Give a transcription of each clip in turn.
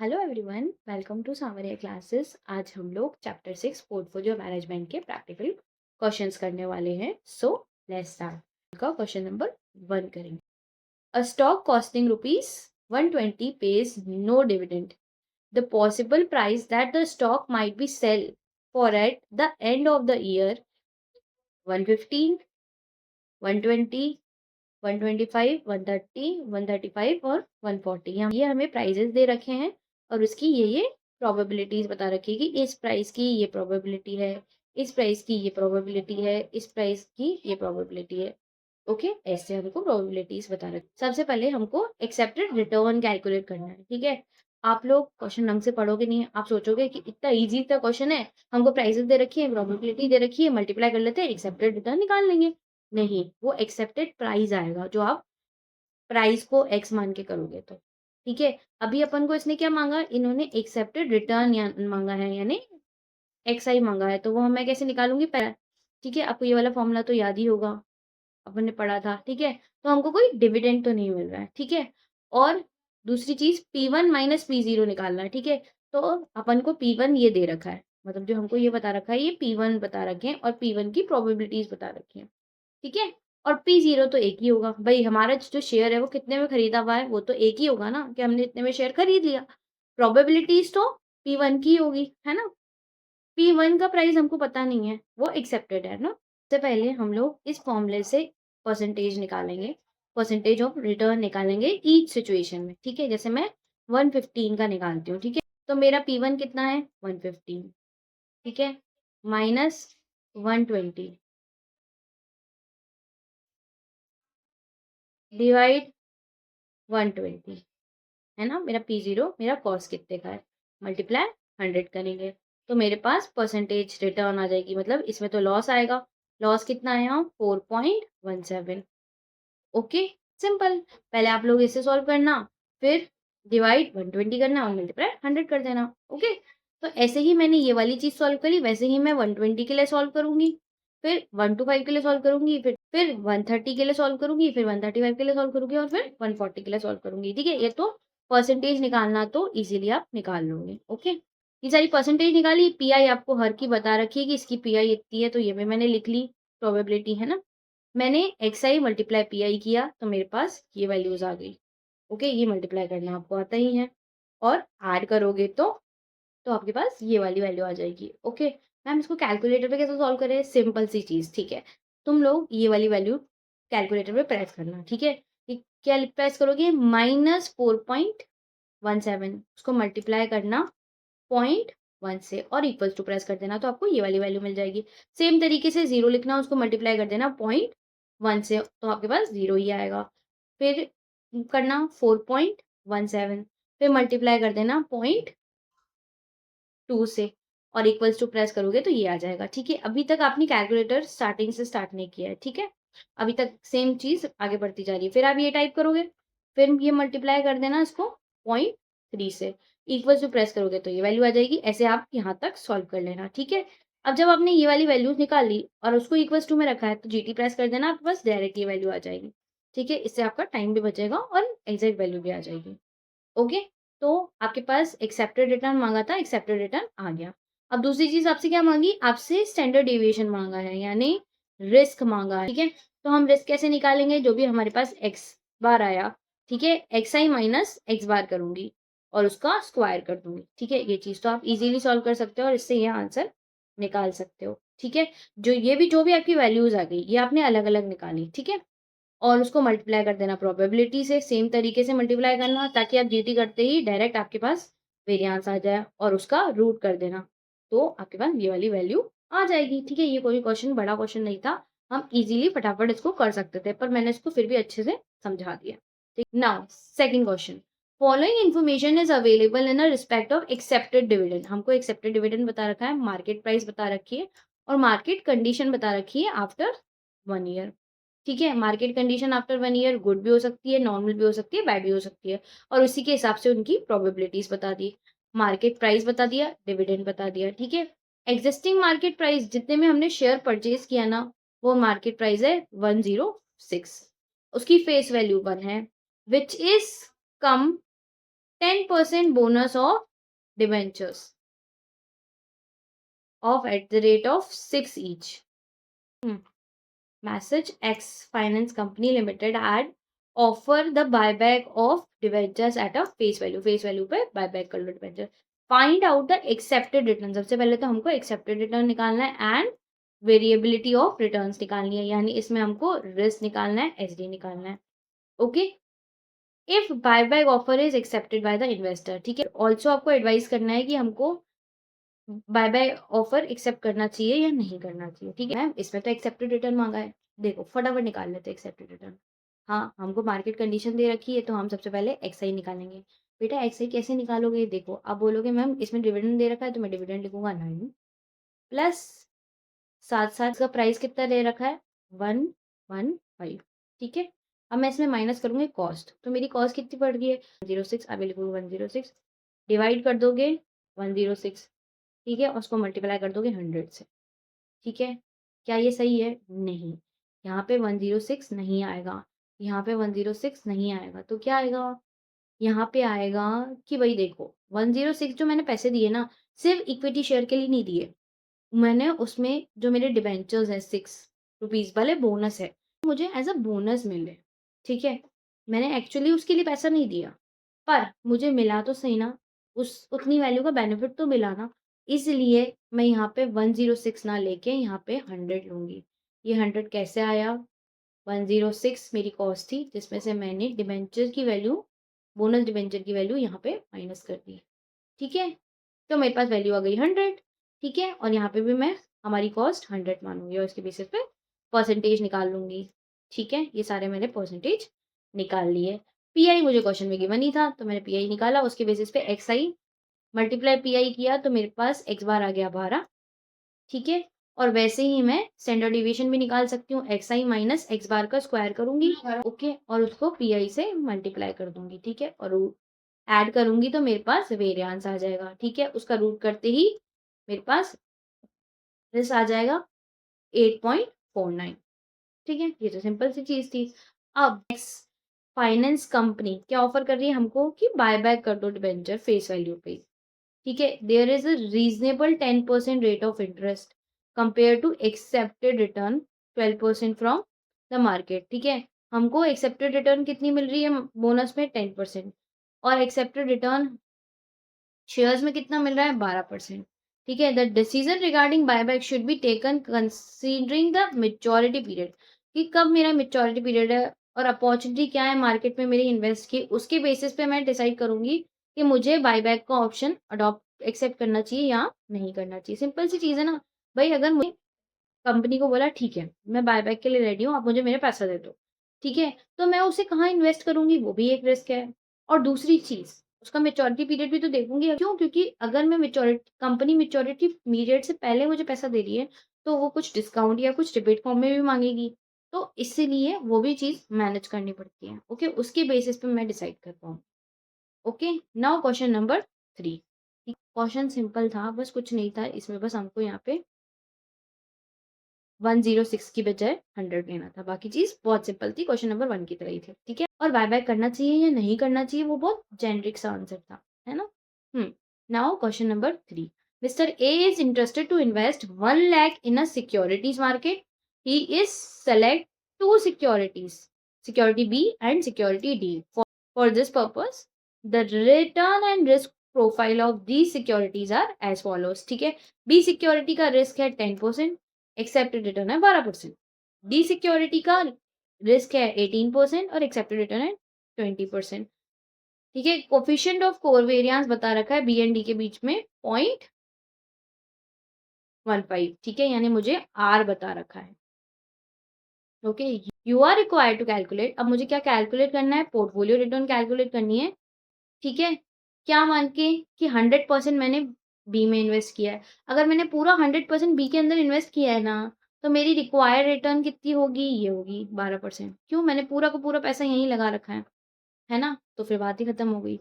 Hello everyone, welcome to सावरिया classes. आज हम लोग चैप्टर 6 पोर्टफोलियो मैनेजमेंट के प्रैक्टिकल क्वेश्चंस करने वाले हैं। सो लेट्स स्टार्ट का क्वेश्चन नंबर 1 करेंगे। A stock costing rupees 120 pays no dividend. The possible price that the stock might be sell for at the end of the year 115, 120, 125, 130, 135 और 140। ये हमें prices दे रखे हैं और उसकी ये प्रोबेबिलिटीज बता रखी है कि इस प्राइस की ये प्रोबेबिलिटी है, इस प्राइस की ये प्रोबेबिलिटी है, इस प्राइस की ये प्रोबेबिलिटी है। ओके, ऐसे हमको प्रोबेबिलिटीज बता रखी। सबसे पहले हमको एक्सेप्टेड रिटर्न कैलकुलेट करना है। ठीक है, आप लोग क्वेश्चन ढंग से पढ़ोगे नहीं, आप सोचोगे कि इतना इजी सा क्वेश्चन है, हमको प्राइसेस दे रखी है, प्रोबेबिलिटी दे रखी है, मल्टीप्लाई कर लेते हैं, एक्सेप्टेड रिटर्न निकाल लेंगे। नहीं, वो एक्सेप्टेड प्राइस आएगा जो आप प्राइस को एक्स मान के करोगे तो। ठीक है, अभी अपन को इसने क्या मांगा, इन्होंने एक्सेप्टेड रिटर्न मांगा है, यानी एक्स आई मांगा है, तो वो मैं कैसे निकालूंगी पहले। ठीक है, आपको ये वाला फॉर्मूला तो याद ही होगा, अपन ने पढ़ा था। ठीक है, तो हमको कोई डिविडेंड तो नहीं मिल रहा है। ठीक है, और दूसरी चीज P1 माइनस P0 निकालना है। ठीक है, तो अपन को P1 ये दे रखा है, मतलब जो हमको ये बता रखा है ये P1 बता रखे हैं और P1 की प्रोबेबिलिटीज बता रखी है। ठीक है, और P0 तो एक ही होगा भाई, हमारा जो शेयर है वो कितने में खरीदा हुआ है, वो तो एक ही होगा ना, कि हमने इतने में शेयर खरीद लिया। प्रोबेबिलिटीज तो P1 की होगी, है ना। P1 का प्राइस हमको पता नहीं है, वो एक्सेप्टेड है ना। सबसे पहले हम लोग इस फॉर्मूले से परसेंटेज निकालेंगे, परसेंटेज ऑफ रिटर्न निकालेंगे ईच सिचुएशन में। ठीक है, जैसे मैं 115 का निकालती हूँ। ठीक है, तो मेरा P1 कितना है 115। ठीक है, माइनस 120 डिवाइड 120, है ना। मेरा P0 मेरा कॉस्ट कितने का है, मल्टीप्लाई 100 करेंगे तो मेरे पास परसेंटेज रिटर्न आ जाएगी। मतलब इसमें तो लॉस आएगा, लॉस कितना आया 4.17। Okay, simple. पहले आप लोग इसे सॉल्व करना, फिर डिवाइड 120 करना और मल्टीप्लाई 100 कर देना। ओके, तो ऐसे ही मैंने ये वाली चीज सॉल्व करी, वैसे ही मैं 120 के लिए सॉल्व करूंगी, फिर 125 के लिए सॉल्व करूंगी, फिर 130 के लिए सॉल्व करूंगी, फिर 135 के लिए सॉल्व करूंगी और फिर 140 के लिए सॉल्व करूंगी। ठीक है, ये तो परसेंटेज निकालना तो इजीली आप निकाल लोगे। ओके, ये सारी परसेंटेज निकाली। पीआई आपको हर की बता रखी है कि इसकी पीआई इतनी है, तो ये भी मैंने लिख ली, प्रोबेबिलिटी है ना। मैंने एक्स आई मल्टीप्लाई पी आई किया तो मेरे पास ये वैल्यूज आ गई। ओके, ये मल्टीप्लाई करना आपको आता ही है, और ऐड करोगे तो आपके पास ये वाली वैल्यू आ जाएगी। ओके, मैम इसको कैलकुलेटर पे कैसे सॉल्व करें, सिंपल सी चीज। ठीक है, तुम लोग ये वाली वैल्यू कैलकुलेटर पे प्रेस करना। ठीक है, ये क्या प्रेस करोगे, -4.17, उसको मल्टीप्लाई करना 0.1 से और इक्वल्स टू प्रेस कर देना, तो आपको ये वाली वैल्यू मिल जाएगी। सेम तरीके से 0 लिखना, उसको मल्टीप्लाई कर देना 0.1 से, तो आपके पास 0 ही आएगा। फिर करना 4.17, फिर मल्टीप्लाई कर देना 0.2 से और इक्वल्स टू प्रेस करोगे तो ये आ जाएगा। ठीक है, अभी तक आपने कैलकुलेटर स्टार्टिंग से स्टार्ट नहीं किया है। ठीक है, अभी तक सेम चीज आगे बढ़ती जा रही है। फिर आप ये टाइप करोगे, फिर ये मल्टीप्लाई कर देना इसको 0.3 से, इक्वल्स टू प्रेस करोगे तो ये वैल्यू आ जाएगी। ऐसे आप यहाँ तक सॉल्व कर लेना। ठीक है, अब जब आपने ये वाली वैल्यूज निकाली और उसको इक्वल्स टू में रखा है तो जीटी प्रेस कर देना, आपके पास डायरेक्ट ये वैल्यू आ जाएगी। ठीक है, इससे आपका टाइम भी बचेगा और एग्जैक्ट वैल्यू भी आ जाएगी। ओके, तो आपके पास एक्सेप्टेड रिटर्न मांगा था, एक्सेप्टेड रिटर्न आ गया। अब दूसरी चीज आपसे क्या मांगी, आपसे स्टैंडर्ड डेविएशन मांगा है, यानी रिस्क मांगा है। ठीक है, तो हम रिस्क कैसे निकालेंगे, जो भी हमारे पास एक्स बार आया, ठीक है, एक्स आई माइनस एक्स बार करूंगी और उसका स्क्वायर कर दूंगी। ठीक है, ये चीज तो आप इजीली सॉल्व कर सकते हो और इससे ये आंसर निकाल सकते हो। ठीक है, जो भी आपकी वैल्यूज आ गई ये आपने अलग अलग निकाली। ठीक है, और उसको मल्टीप्लाई कर देना प्रोबेबिलिटी से, सेम तरीके से मल्टीप्लाई करना, ताकि आप जीटी करते ही डायरेक्ट आपके पास वेरिएंस आ जाए और उसका रूट कर देना, तो आपके पास ये वाली वैल्यू आ जाएगी। ठीक है, ये कोई क्वेश्चन बड़ा क्वेश्चन नहीं था, हम इजीली फटाफट इसको कर सकते थे, पर मैंने इसको फिर भी अच्छे से समझा दिया। ठीक, now second question, following information is available in respect of accepted dividend. हमको एक्सेप्टेड डिविडेंड बता रखा है, मार्केट प्राइस बता रखी है और मार्केट कंडीशन बता रखी है आफ्टर 1 ईयर। ठीक है, market condition after 1 year good भी हो सकती है, नॉर्मल भी हो सकती है, बैड भी हो सकती है, और उसी के हिसाब से उनकी प्रोबेबिलिटीज बता दी। मार्केट प्राइस बता दिया, डिविडेंड बता दिया। ठीक है, एग्जिस्टिंग मार्केट प्राइस जितने में हमने शेयर परचेज किया ना, वो मार्केट प्राइस है 106, उसकी फेस वैल्यू 1 है, which is come 10% bonus of debentures of at the rate of 6 each. Message X Finance Company Limited had offer the buyback of debentures at a face value. Face value पे buyback कर लो debenture. Find out the expected return. सबसे पहले तो हमको accepted return निकालना है and variability of returns निकालनी है, यानी इसमें हमको रिस्क निकालना है, एसडी निकालना है. Okay, if buyback offer is accepted by the investor. ठीक है, ऑल्सो आपको एडवाइस करना है कि हमको बाय ऑफर एक्सेप्ट करना चाहिए या नहीं करना चाहिए. ठीक है मैम, इसमें तो एक्सेप्टेड रिटर्न मांगा है. देखो फटाफट निकाल लेते हैं एक्सेप्टेड रिटर्न. हाँ, हमको मार्केट कंडीशन दे रखी है तो हम सबसे पहले एक्सआई निकालेंगे. बेटा एक्सआई कैसे निकालोगे? देखो आप बोलोगे मैम इसमें डिविडेंड दे रखा है तो मैं डिविडेंड लिखूंगा 9 प्लस साथ साथ का प्राइस कितना दे रखा है 115. ठीक है, अब मैं इसमें माइनस करूंगी कॉस्ट, तो मेरी कॉस्ट कितनी पड़ गई है 106. अभी लिखूंगी 106, डिवाइड कर दोगे 106. ठीक है, उसको मल्टीप्लाई कर दोगे 100 से. ठीक है, क्या ये सही है? नहीं, यहाँ पे 106 नहीं आएगा, यहाँ पे 106 नहीं आएगा, तो क्या आएगा? यहाँ पे आएगा कि भाई देखो 106 जो मैंने पैसे दिए ना, सिर्फ इक्विटी शेयर के लिए नहीं दिए मैंने, उसमें जो मेरे डिबेंचर्स है 6 रुपीज वाले बोनस है, मुझे एज अ बोनस मिले. ठीक है, मैंने एक्चुअली उसके लिए पैसा नहीं दिया, पर मुझे मिला तो सही ना, उस उतनी वैल्यू का बेनिफिट तो मिला ना, इसलिए मैं यहाँ पे 106 ना लेके यहाँ पे 100 लूंगी. ये 100 कैसे आया? 106 मेरी कॉस्ट थी जिसमें से मैंने डिबेंचर की वैल्यू, बोनस डिबेंचर की वैल्यू यहाँ पे माइनस कर दी. ठीक है, तो मेरे पास वैल्यू आ गई 100. ठीक है, और यहाँ पे भी मैं हमारी कॉस्ट 100 मानूंगी और इसके बेसिस पे परसेंटेज निकाल लूंगी. ठीक है, ये सारे मैंने परसेंटेज निकाल लिए. पीआई मुझे क्वेश्चन में गिवन ही था तो मैंने पीआई निकाला, उसके बेसिस पे एक्सआई मल्टीप्लाई पीआई किया तो मेरे पास एक्स बार आ गया 12. ठीक है, और वैसे ही मैं स्टैंडर्ड डिविएशन भी निकाल सकती हूँ, एक्स आई माइनस एक्स बार का स्क्वायर करूंगी. ओके, और उसको पीआई से मल्टीप्लाई कर दूंगी. ठीक है, और ऐड करूंगी तो मेरे पास वेरिएंस आ जाएगा. ठीक है, उसका रूट करते ही मेरे पास दिस आ जाएगा 8.49. ठीक है, ये तो सिंपल सी चीज थी. अब फाइनेंस कंपनी क्या ऑफर कर रही है हमको कि बायबैक कर दो डिबेंचर फेस वैल्यू पे. ठीक है, there is a reasonable 10% rate of interest compare to expected return 12% from the market. ठीक है, हमको एक्सेप्टेड रिटर्न कितनी मिल रही है बोनस में 10%, और एक्सेप्टेड रिटर्न शेयर्स में कितना मिल रहा है 12%. ठीक है, the decision regarding buyback should be taken considering the maturity period, कि कब मेरा मेच्योरिटी पीरियड है और अपॉर्चुनिटी क्या है मार्केट में मेरी इन्वेस्ट की, उसके बेसिस पे मैं डिसाइड करूंगी कि मुझे बायबैक का ऑप्शन अडॉप्ट एक्सेप्ट करना चाहिए या नहीं करना चाहिए. सिंपल सी चीज़ है ना भाई. अगर मुझे कंपनी को बोला ठीक है मैं बायबैक के लिए रेडी हूँ, आप मुझे मेरे पैसा दे दो. ठीक है, तो मैं उसे कहाँ इन्वेस्ट करूंगी, वो भी एक रिस्क है. और दूसरी चीज उसका मेच्योरिटी पीरियड भी तो देखूंगी. क्यों? क्योंकि अगर मैं मेच्योरिटी कंपनी मेच्योरिटी पीरियड से पहले मुझे पैसा दे रही है तो वो कुछ डिस्काउंट या कुछ रिबेट फॉर्म में भी मांगेगी, तो इसीलिए वो भी चीज मैनेज करनी पड़ती है. ओके, उसके बेसिस पे मैं डिसाइड कर पाऊँ. Okay, now question number 3. Question simple था, बस कुछ नहीं था इसमें, बस हमको यहाँ पे 106 की बजाय 100 लेना था. बाकी चीज बहुत सिंपल थी, क्वेश्चन नंबर 1 की तरह ही थी. ठीक है, और बायबैक करना चाहिए या नहीं करना चाहिए वो बहुत जेनरिक सा आंसर था, है ना. Now question number 3. Mister A is interested to invest 1 lakh in a securities market. He is select two securities, security B and security D. For this purpose the return and risk profile of the securities are as follows. ठीक है, B security का risk है 10%, accepted return है 12%. D security का risk है 18% और accepted return है 20%. ठीक है, कोफिशिएंट ऑफ कोवेरियंस बता रखा है बी एंड डी के बीच में 0.15. ठीक है, यानी मुझे आर बता रखा है. Okay, you are required to calculate. अब मुझे क्या कैलकुलेट करना है? पोर्टफोलियो रिटर्न कैलकुलेट करनी है. ठीक है, क्या मान के कि 100% मैंने बी में इन्वेस्ट किया है. अगर मैंने पूरा 100% बी के अंदर इन्वेस्ट किया है ना, तो मेरी रिक्वायर्ड रिटर्न कितनी होगी? ये होगी 12%. क्यों? मैंने पूरा का पूरा पैसा यहीं लगा रखा है ना, तो फिर बात ही खत्म हो गई.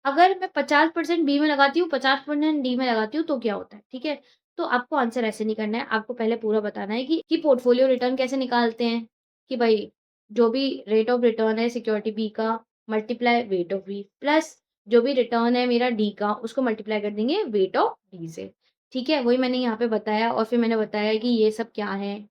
अगर मैं 50% बी में लगाती हूँ, 50% डी में लगाती हूँ, तो क्या होता है? ठीक है, तो आपको आंसर ऐसे नहीं करना है, आपको पहले पूरा बताना है कि पोर्टफोलियो रिटर्न कैसे निकालते हैं. कि भाई जो भी रेट ऑफ रिटर्न है सिक्योरिटी बी का, multiply weight of B plus जो भी रिटर्न है मेरा डी का, उसको मल्टीप्लाई कर देंगे वेट ऑफ डी से, ठीक है? वही मैंने यहाँ पे बताया और फिर मैंने बताया कि ये सब क्या है,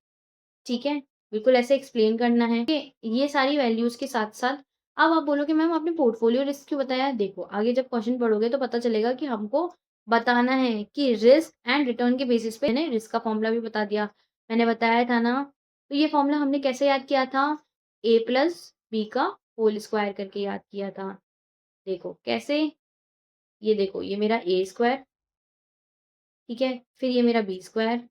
ठीक है? बिल्कुल ऐसे एक्सप्लेन करना है कि ये सारी वैल्यूज़ के साथ-साथ अब आप बोलोगे मैम आपने पोर्टफोलियो रिस्क क्यों बताया? देखो, आगे जब क्वेश्चन पढ़ोगे तो पता चलेगा कि हमको बताना है कि रिस्क एंड रिटर्न के बेसिस पे मैंने रिस्क का फ़ॉर्मूला भी बता दिया। मैंने बताया था ना, तो ये फ़ॉर्मूला हमने कैसे याद किया था? a प्लस b का होल स्क्वायर करके याद किया था। देखो कैसे? ये देखो, ये मेरा a स्क्वायर, ठीक है? फिर ये मेरा b स्क्वायर,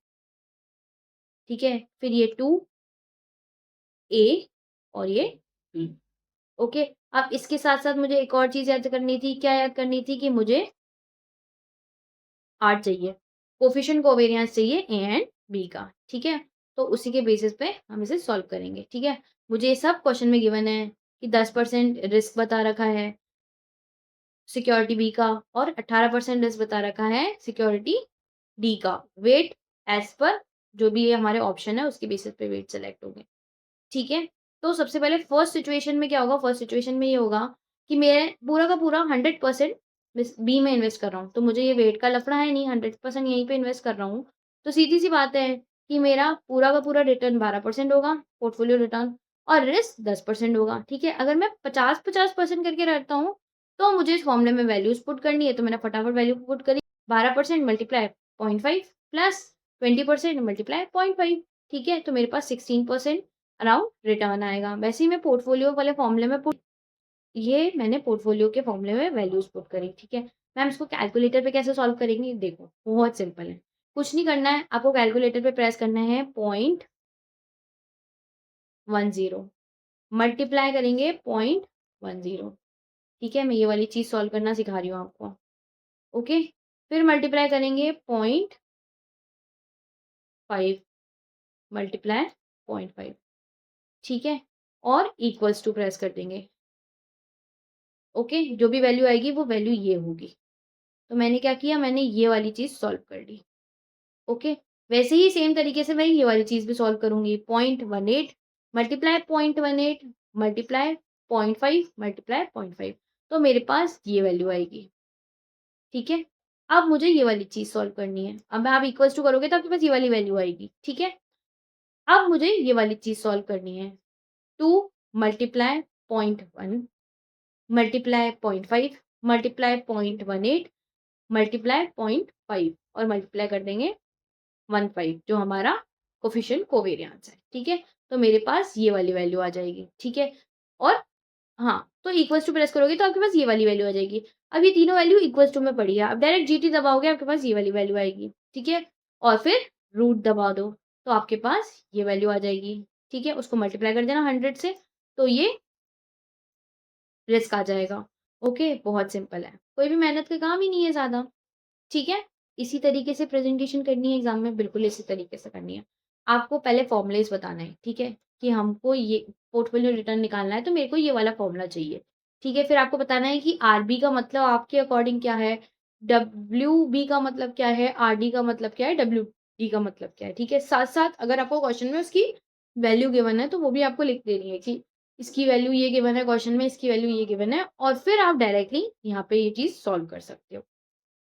ठीक है? फिर ये 2a और ये b। ओके, अब इसके साथ-साथ मुझे एक और चीज़ याद करनी थी, क्या याद करनी थी कि मुझे R चाहिए, कोएफ़िशिएंट कोवेरिएंस चाहिए A एंड B का, ठीक है? तो उसी के बेसिस पे हम इसे सॉल्व करेंगे, ठीक है? मुझे ये सब क्वेश्चन में गिवन है कि 10% रिस्क बता रखा है सिक्योरिटी B का और 18% रिस्क बता रखा है सिक्योरिटी D का। वेट एज़ पर जो भी ये हमारे ऑप्शन है उसके बेसिस पे वेट सेलेक्ट होंगे। ठीक है? तो सबसे पहले फर्स्ट सिचुएशन में क्या होगा, फर्स्ट सिचुएशन में ये होगा कि मैं पूरा का पूरा 100% बी में इन्वेस्ट कर रहा हूँ। तो मुझे ये वेट का लफड़ा है नहीं, 100% यहीं पे इन्वेस्ट कर रहा हूँ। तो सीधी-सी बात है कि मेरा पूरा का पूरा रिटर्न 12% होगा, पोर्टफोलियो रिटर्न और रिस्क 10% होगा, ठीक है? अगर मैं 50-50% करके रखता हूँ, तो मुझे इस फॉर्मूले में वैल्यूज़ पुट करनी है, तो मैंने फटाफट वैल्यू पुट करी। 12% मल्टीप्लाई 0.5 प्लस 20% मल्टीप्लाई 0.5, ठीक है? तो मेरे पास 16% अराउंड रिटर्न आएगा। वैसे ही मैं पोर्टफोलियो वाले फॉर्मूले में पुट ये मैंने पोर्टफोलियो के फॉर्मूले में वैल्यूज़ पुट करी, ठीक है? मैम इसको कैलकुलेटर पे कैसे सॉल्व करेंगे? देखो, बहुत सिंपल है। कुछ नहीं करना है, आपको कैलकुलेटर पे प्रेस करना है 0.10 मल्टीप्लाई करेंगे 0.10, ठीक है? मैं ये वाली चीज़ सॉल्व करना सिखा रही हूँ आपको, ओके? फिर मल्टीप्लाई करेंगे 0.5 मल्टीप्लाई 0.5, ठीक है? और इक्वल्स टू प्रेस कर देंगे, ओके? जो भी वैल्यू आएगी वो वैल्यू ये होगी। तो मैंने क्या किया, मैंने ये वाली चीज़ सॉल्व कर ली, ओके। वैसे ही सेम तरीके से मैं ये वाली चीज़ भी सॉल्व करूँगी, 0.18 मल्टीप्लाई 0.18 मल्टीप्लाई 0.5 मल्टीप्लाई 0.5, तो मेरे पास ये वैल्यू आएगी, ठीक है। अब मुझे ये वाली चीज़ सॉल्व करनी है। अब आप इक्वल्स टू करोगे तो आपके पास ये वाली वैल्यू आएगी, ठीक है। अब मुझे ये वाली चीज़ सॉल्व करनी है, 2 मल्टीप्लाई 0.1 मल्टीप्लाई 0.5 मल्टीप्लाई 0.18 मल्टीप्लाई 0.5 और मल्टीप्लाई कर देंगे 15 जो हमारा कोएफ़िशिएंट कोवेरिएंस है, ठीक है? तो मेरे पास ये वाली वैल्यू आ जाएगी, ठीक है? और हाँ, तो इक्वल्स टू प्रेस करोगे तो आपके पास ये वाली वैल्यू आ जाएगी। अब ये तीनों वैल्यू इक्वल्स टू में पड़ी है, अब डायरेक्ट जीटी दबाओगे आपके पास ये वाली वैल्यू आएगी, ठीक है? और फिर रूट दबा दो, तो आपके पास ये वैल्यू आ जाएगी, ठीक है? उसको मल्टीप्लाई कर देना 100 से, तो ये रिस्क आ जाएगा, ओके? बहुत सिंपल है, कोई भी मेहनत का काम ही नहीं है ज़्यादा। ठीक है? इसी तरीके से प्रेज़ेंटेशन करनी है एग्ज़ाम में, बिल्कुल इसी तरीके से करनी है। आपको पहले फ़ॉर्मूलेज़ बताना है, ठीक है? कि हमको ये पोर्टफोलियो रिटर्न निकालना है, तो मेरे को ये वाला फ़ॉर्मूला चाहिए, ठीक है? फिर आपको बताना है कि आरबी का मतलब आपके अकॉर्डिंग क्या है? डब्ल्यूबी का मतलब क्या है? आरडी का मतलब क्या है? डब्ल्यूडी का मतलब क्या है? ठीक है? साथ-साथ अगर आपको क्वेश्चन में उसकी वैल्यू गिवन है, तो वो भी आपको लिख देनी है कि इसकी वैल्यू ये गिवन है क्वेश्चन में, इसकी वैल्यू ये गिवन है और फिर आप डायरेक्टली यहाँ पे ये चीज़ सॉल्व कर सकते हो।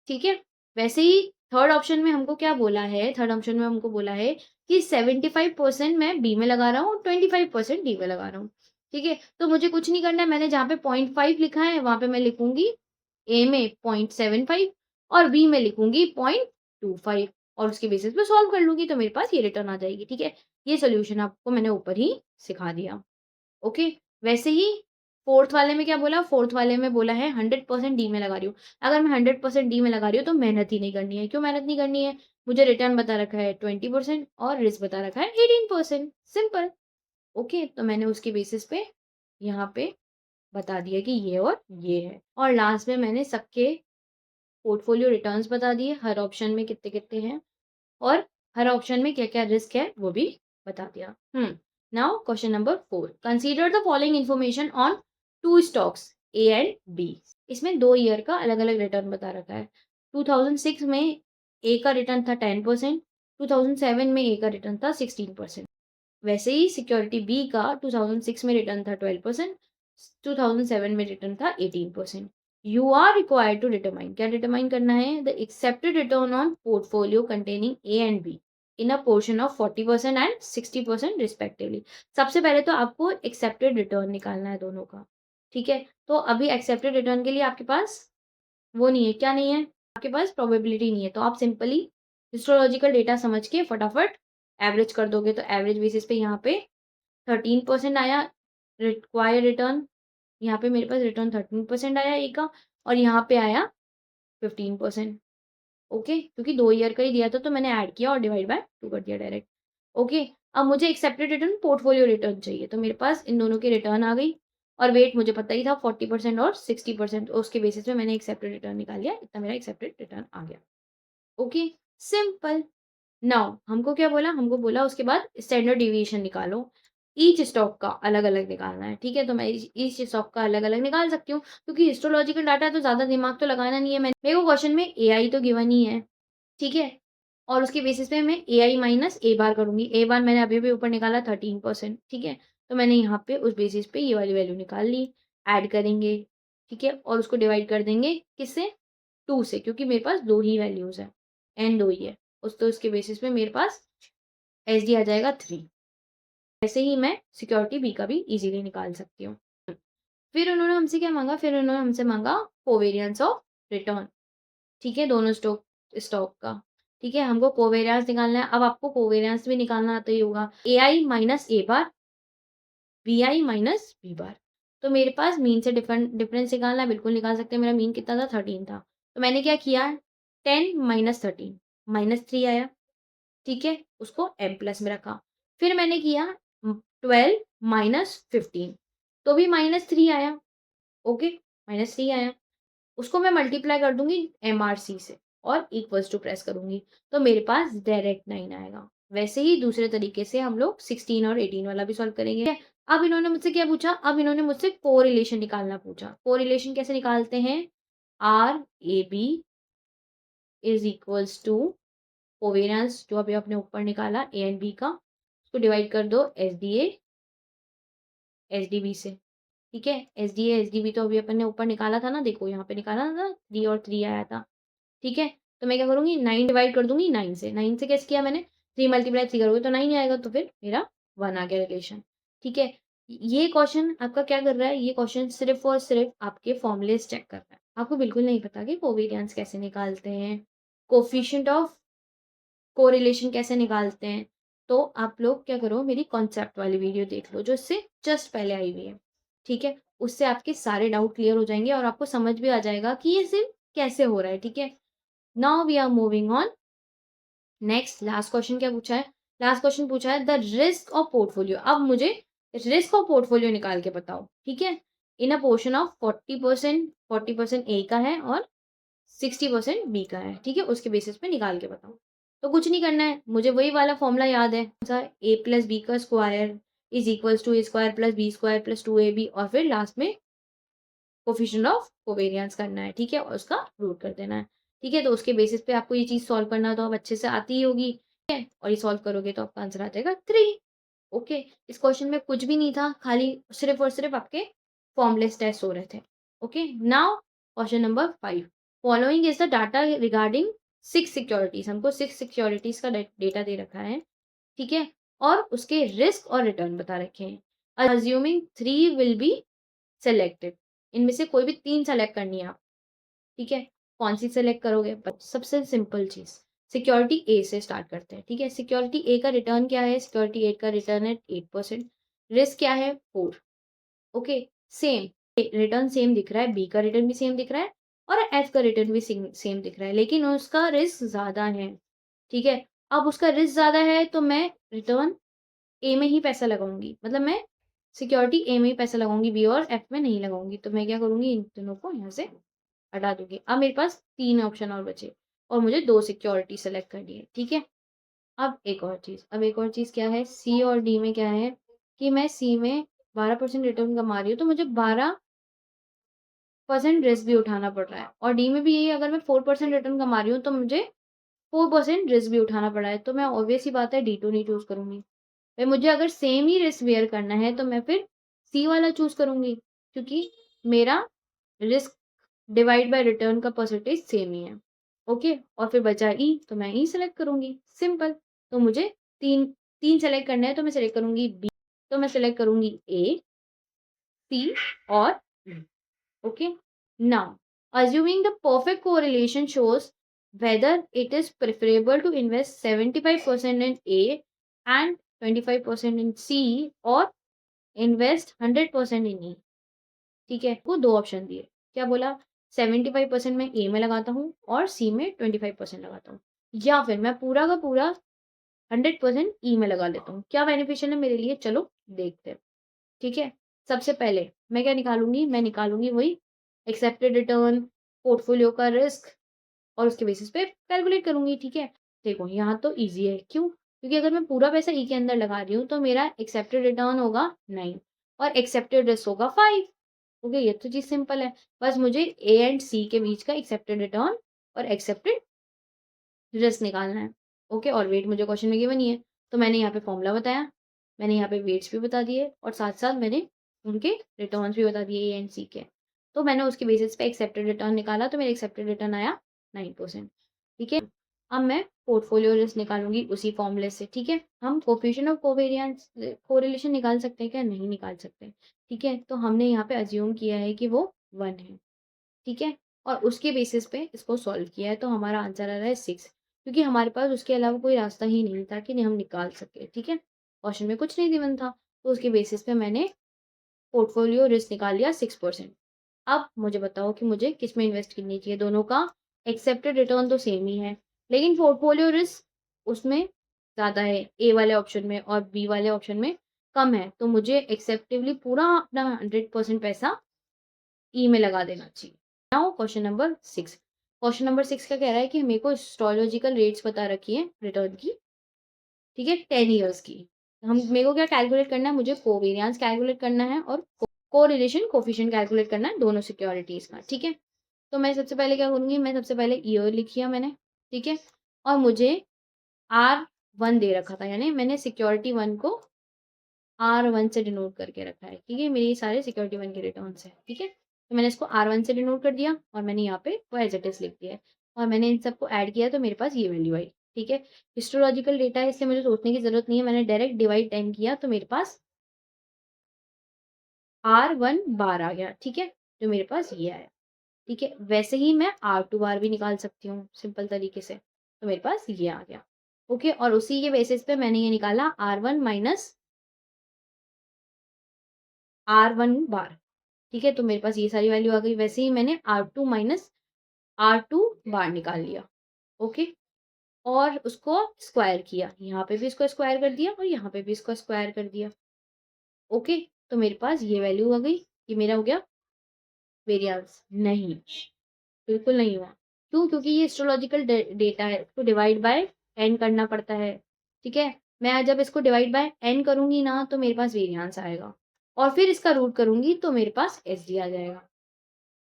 ठीक है? वैसे ही थर्ड ऑप्शन में हमको क्या बोला है, थर्ड ऑप्शन में हमको बोला है कि 75% मैं बी में लगा रहा हूँ, 25% डी में लगा रहा हूँ। ठीक है? तो मुझे कुछ नहीं करना है, मैंने जहाँ पे 0.5 लिखा है, वहाँ पे मैं लिखूँगी ए में 0.75 और बी में लिखूँगी 0.25 और उसके बेसिस पे सॉल्व कर लूँगी, तो मेरे पास ये रिटर्न आ जाएगी। ठीक है? ये सॉल्यूशन आपको मैंने ऊपर ही सिखा दिया। ओके, वैसे ही फोर्थ वाले में क्या बोला, फोर्थ वाले में बोला है 100% डी में लगा रही हूँ। अगर मैं 100% डी में लगा रही हूँ तो मेहनत ही नहीं करनी है। क्यों मेहनत नहीं करनी है? मुझे रिटर्न बता रखा है 20% और रिस्क बता रखा है 18%, सिंपल। ओके, तो मैंने उसके बेसिस पे यहाँ पे बता दिया कि ये और ये है और लास्ट में मैंने सबके पोर्टफोलियो रिटर्न्स बता दिए, हर ऑप्शन में कितने-कितने हैं और हर ऑप्शन में क्या-क्या रिस्क है वो भी बता दिया। Now question number 4 consider the following information on 2 stocks A and B. इसमें 2 ईयर का अलग-अलग रिटर्न बता रखा है। 2006 में ए का रिटर्न था 10%, 2007 में ए का रिटर्न था 16%। वैसे ही सिक्योरिटी बी का 2006 में रिटर्न था 12%, 2007 में रिटर्न था 18%। You are required to determine, क्या डिटरमाइन करना है? The expected return on portfolio containing A and B in a portion of 40% and 60% respectively. सबसे पहले तो आपको एक्सेप्टेड रिटर्न निकालना है दोनों का, ठीक है? तो अभी एक्सेप्टेड रिटर्न के लिए आपके पास वो नहीं है, क्या नहीं है? आपके पास प्रोबेबिलिटी नहीं है, तो आप सिंपली हिस्टोलॉजिकल डेटा समझ के फटाफट एवरेज कर दोगे। तो एवरेज बेसिस पे यहाँ पे 13% आया रिक्वायर्ड रिटर्न, यहाँ पे मेरे पास रिटर्न 13% आया ए का, और यहाँ पे आया 15%। ओके, क्योंकि 2 ईयर का ही दिया था तो मैंने ऐड किया और डिवाइड बाय 2 कर दिया डायरेक्ट। ओके, अब मुझे एक्सेप्टेड रिटर्न, पोर्टफोलियो रिटर्न चाहिए, तो मेरे पास इन दोनों की रिटर्न आ गई और वेट मुझे पता ही था 40% और 60%, उसके बेसिस पे मैंने एक्सेप्टेड रिटर्न निकाल लिया, इतना मेरा एक्सेप्टेड रिटर्न आ गया। Okay, simple. नाउ हमको क्या बोला? हमको बोला उसके बाद स्टैंडर्ड डेविएशन निकालो। ईच स्टॉक का अलग-अलग निकालना है, ठीक है? तो मैं ईच स्टॉक का अलग-अलग निकाल सकती हूँ, क्योंकि हिस्टोलॉजिकल डाटा है तो ज़्यादा दिमाग तो लगाना नहीं है। मेरे को क्वेश्चन में एआई तो गिवन ही है, ठीक है? और उसके बेसिस पे मैं एआई माइनस ए बार करूँगी। ए बार मैंने अभी-अभी ऊपर निकाला 13%, ठीक है? तो मैंने यहाँ पे उस बेसिस पे ये वाली वैल्यू निकाल ली, ऐड करेंगे, ठीक है? और उसको डिवाइड कर देंगे किससे? 2 से, क्योंकि मेरे पास 2 ही वैल्यूज़ हैं, एन 2 ही है। तो उसके बेसिस पे मेरे पास एसडी आ जाएगा 3। ऐसे ही मैं सिक्योरिटी बी का भी इजीली निकाल सकती हूँ। फिर उन्होंने हमसे क्या माँगा? फिर उन्होंने हमसे माँगा कोवेरिएंस ऑफ रिटर्न, ठीक है? दोनों स्टॉक का, ठीक है? हमको कोवेरिएंस निकालना है। अब आपको कोवेरिएंस भी निकालना आता ही होगा। एआई माइनस ए बार, बीआई माइनस बी बार। तो मेरे पास मीन से डिफरेंस निकालना है, बिल्कुल निकाल सकते हैं। मेरा मीन कितना था? 13 था। तो मैंने क्या किया? 10 माइनस 13 -3 आया, ठीक है? उसको m प्लस में रखा। फिर मैंने किया 12 माइनस 15, तो भी -3 आया, ओके? -3 आया। उसको मैं मल्टीप्लाई कर दूँगी एमआरसी से और इक्वल्स टू प्रेस करूँगी, तो मेरे पास डायरेक्ट 9 आएगा। वैसे ही दूसरे तरीके से हम लोग 16 और 18 वाला भी सॉल्व करेंगे। ठीक है? अब इन्होंने मुझसे क्या पूछा? अब इन्होंने मुझसे कोरिलेशन निकालना पूछा। कोरिलेशन कैसे निकालते हैं? आर-ए-बी इज़ इक्वल्स टू कोवेरिएंस जो अभी आपने ऊपर निकाला ए एंड बी का, उसको डिवाइड कर दो एसडीए एसडीबी से, ठीक है? एसडीए एसडीबी तो अभी अपन ने ऊपर निकाला था ना, देखो यहाँ पे निकाला था 3 और 3 आया था, ठीक है? तो मैं क्या करूँगी 9 डिवाइड कर दूँगी 9 से। 9 से कैसे किया मैंने? 3 मल्टीप्लाई 3 करोगे तो 9 ही आएगा, तो फिर मेरा 1 आ गया रिलेशन, ठीक है? ये क्वेश्चन आपका क्या कर रहा है? ये क्वेश्चन सिर्फ़ और सिर्फ़ आपके फ़ॉर्मूलेज़ चेक कर रहा है। आपको बिल्कुल नहीं पता कि कोवेरिएंस कैसे निकालते हैं, कोएफ़िशिएंट ऑफ कोरिलेशन कैसे निकालते हैं। तो आप लोग क्या करो, मेरी कॉन्सेप्ट वाली वीडियो देख लो जो इससे जस्ट पहले आई हुई है, ठीक है? उससे आपके सारे डाउट क्लियर हो जाएँगे और आपको समझ भी आ जाएगा कि ये सिर्फ़ कैसे हो रहा है, ठीक है? Now we are moving on. Next last question क्या पूछा है? लास्ट क्वेश्चन पूछा है द रिस्क ऑफ पोर्टफोलियो। अब मुझे रिस्क ऑफ पोर्टफोलियो निकाल के बताओ, ठीक है? इन अ पोर्शन ऑफ 40% ए का है और 60% बी का है, ठीक है? उसके बेसिस पे निकाल के बताओ। तो कुछ नहीं करना है, मुझे वही वाला फ़ॉर्मूला याद है, कौन-सा? ए प्लस बी का square is equals to A square plus B square plus 2ab और फिर लास्ट में कोएफ़िशिएंट ऑफ कोवेरिएंस करना है, ठीक है? और उसका रूट कर देना है, ठीक है? तो उसके बेसिस पे आपको ये चीज़ सॉल्व करना तो अब अच्छे से आती ही होगी, ठीक है? और ये सॉल्व करोगे तो आपका आंसर आ जाएगा 3। ओके, इस क्वेश्चन में कुछ भी नहीं था, खाली सिर्फ़ और सिर्फ़ आपके फॉर्मूलेस टेस्ट हो रहे थे। Okay, now question number 5 following is the data regarding 6 securities. हमको 6 सिक्योरिटीज़ का डेटा दे रखा है, ठीक है? और उसके रिस्क और रिटर्न बता रखे हैं। अज्यूमिंग 3 विल बी सिलेक्टेड, इनमें से कोई भी 3 सेलेक्ट करनी है आप, ठीक है? कौन-सी सेलेक्ट करोगे? सबसे सिंपल चीज़, सिक्योरिटी ए से स्टार्ट करते हैं, ठीक है? सिक्योरिटी ए का रिटर्न क्या है? सिक्योरिटी ए का रिटर्न है 8%, रिस्क क्या है? 4, ओके? सेम रिटर्न सेम दिख रहा है, बी का रिटर्न भी सेम दिख रहा है और एफ का रिटर्न भी सेम सेम दिख रहा है, लेकिन उसका रिस्क ज़्यादा है, ठीक है? अब उसका रिस्क ज़्यादा है तो मैं रिटर्न ए में ही पैसा लगाऊँगी, मतलब मैं सिक्योरिटी ए में ही पैसा लगाऊँगी, बी और एफ में नहीं लगाऊँगी। तो मैं क्या करूँगी, इन दोनों को यहाँ से हटा दूँगी। अब मेरे पास 3 ऑप्शन और बचे और मुझे 2 सिक्योरिटी सेलेक्ट करनी है, ठीक है? अब एक और चीज़ क्या है, सी और डी में क्या है कि मैं सी में 12% रिटर्न कमा रही हूँ, तो मुझे 12% रिस्क भी उठाना पड़ रहा है और डी में भी यही, अगर मैं 4% रिटर्न कमा रही हूँ, तो मुझे 4% रिस्क भी उठाना पड़ रहा है। तो मैं ऑब्वियस सी बात है डी2 नहीं चूज़ करूँगी। भई मुझे अगर सेम ही रिस्क बेयर करना है, तो मैं फिर सी वाला चूज़ करूँगी, क्योंकि मेरा रिस्क डिवाइड बाय रिटर्न का परसेंटेज सेम ही है। ओके, और फिर बचा ई, तो मैं ई सेलेक्ट करूंगी, सिंपल। तो मुझे तीन तीन सेलेक्ट करना है, तो मैं सेलेक्ट करूंगी बी, तो मैं सेलेक्ट करूंगी ए, सी और E. Okay. Now, assuming the perfect correlation shows whether it is preferable to invest 75% in A and 25% in C or invest 100% in E. ठीक है, वो दो ऑप्शन दिए। क्या बोला? 75% मैं ए में लगाता हूँ और सी में 25% लगाता हूँ, या फिर मैं पूरा का पूरा 100% ई में लगा लेता हूँ। क्या बेनिफिशियल है मेरे लिए? चलो देखते हैं। ठीक है, सबसे पहले मैं क्या निकालूंगी? मैं निकालूंगी वही एक्सेप्टेड रिटर्न, पोर्टफोलियो का रिस्क, और उसके बेसिस पे कैलकुलेट करूंगी। ठीक है, देखो यहाँ तो इजी है। क्यों? क्योंकि अगर मैं पूरा पैसा ई के अंदर लगा रही हूँ तो मेरा एक्सेप्टेड रिटर्न होगा 9 और एक्सेप्टेड रिस्क होगा 5। ओके, ये तो चीज सिंपल है। बस मुझे ए एंड सी के बीच का एक्सेप्टेड रिटर्न और एक्सेप्टेड रिस्क निकालना है। ओके, और वेट मुझे क्वेश्चन में गिवन ही है, तो मैंने यहाँ पे फॉर्मूला बताया, मैंने यहाँ पे वेट्स भी बता दिए और साथ साथ मैंने उनके रिटर्न्स भी बता दिए ए एंड सी के। तो मैंने उसके बेसिस पे एक्सेप्टेड रिटर्न निकाला, तो मेरा एक्सेप्टेड रिटर्न आया 9%। ठीक है, अब मैं पोर्टफोलियो रिस्क निकालूंगी उसी फॉर्मूले से। ठीक है, हम कोफिशिएंट ऑफ कोवेरिएंस कोरिलेशन निकाल सकते हैं क्या? नहीं निकाल सकते। ठीक है, तो हमने यहाँ पे अज्यूम किया है कि वो 1 है। ठीक है, और उसके बेसिस पे इसको सॉल्व किया है, तो हमारा आंसर आ रहा है 6, क्योंकि हमारे पास उसके अलावा कोई रास्ता ही नहीं था कि नहीं हम निकाल सके। ठीक है, क्वेश्चन में कुछ नहीं गिवन था, तो उसके बेसिस पे मैंने पोर्टफोलियो रिस्क निकाल लिया 6%। अब मुझे बताओ कि मुझे किस में इन्वेस्ट करनी चाहिए? दोनों का एक्सेप्टेड रिटर्न तो सेम ही है, लेकिन पोर्टफोलियो रिस्क उसमें ज़्यादा है, ए वाले ऑप्शन में और बी वाले ऑप्शन में कम है, तो मुझे एक्सेप्टिवली पूरा अपना 100% पैसा ई में लगा देना चाहिए। Now question number 6। Question number 6 का कह रहा है कि मेरे को हिस्टोलॉजिकल रेट्स बता रखी है रिटर्न की। ठीक है, 10 इयर्स की। हम मेरे को क्या कैलकुलेट करना है? मुझे कोवेरियंस कैलकुलेट करना है और कोरिलेशन कोफिशिएंट कैलकुलेट करना है दोनों सिक्योरिटीज का। ठीक है, तो मैं सबसे पहले क्या करूंगी? मैं सबसे पहले ईयर लिखिया मैंने। ठीक है, और मुझे R1 दे रखा था, यानी मैंने सिक्योरिटी 1 को R1 से डिनोट करके रखा है। ठीक है, मेरे सारे सिक्योरिटी 1 के रिटर्न्स हैं। ठीक है, तो मैंने इसको R1 से डिनोट कर दिया और मैंने यहाँ पे वो एज इट इज लिख दिया है, और मैंने इन सबको ऐड किया तो मेरे पास ये वैल्यू आई। ठीक है, हिस्टोलॉजिकल डेटा है इसलिए मुझे सोचने की जरूरत नहीं है, मैंने डायरेक्ट डिवाइड 10 किया तो मेरे पास R1 बार आ गया। ठीक है, जो मेरे पास ये आया। ठीक है, वैसे ही मैं R2 बार भी निकाल सकती हूँ सिंपल तरीके से, तो मेरे पास ये आ गया। ओके, और उसी के बेसिस पे मैंने ये निकाला R1 माइनस R1 बार। ठीक है, तो मेरे पास ये सारी वैल्यू आ गई। वैसे ही मैंने R2 माइनस R2 बार निकाल लिया। ओके, और उसको स्क्वायर किया, यहाँ पे भी इसको स्क्वायर कर दिया और यहाँ पे भी इसको स्क्वायर कर दिया। ओके, तो मेरे पास ये वैल्यू आ गई। ये मेरा हो गया वेरिएंस। नहीं, बिल्कुल नहीं हुआ। क्यों? क्योंकि ये एस्ट्रोलॉजिकल डेटा है, इसको डिवाइड बाय एन करना पड़ता है। ठीक है, मैं जब इसको डिवाइड बाय एन करूंगी ना तो मेरे पास वेरिएंस आएगा, और फिर इसका रूट करूंगी तो मेरे पास एस डी आ जाएगा।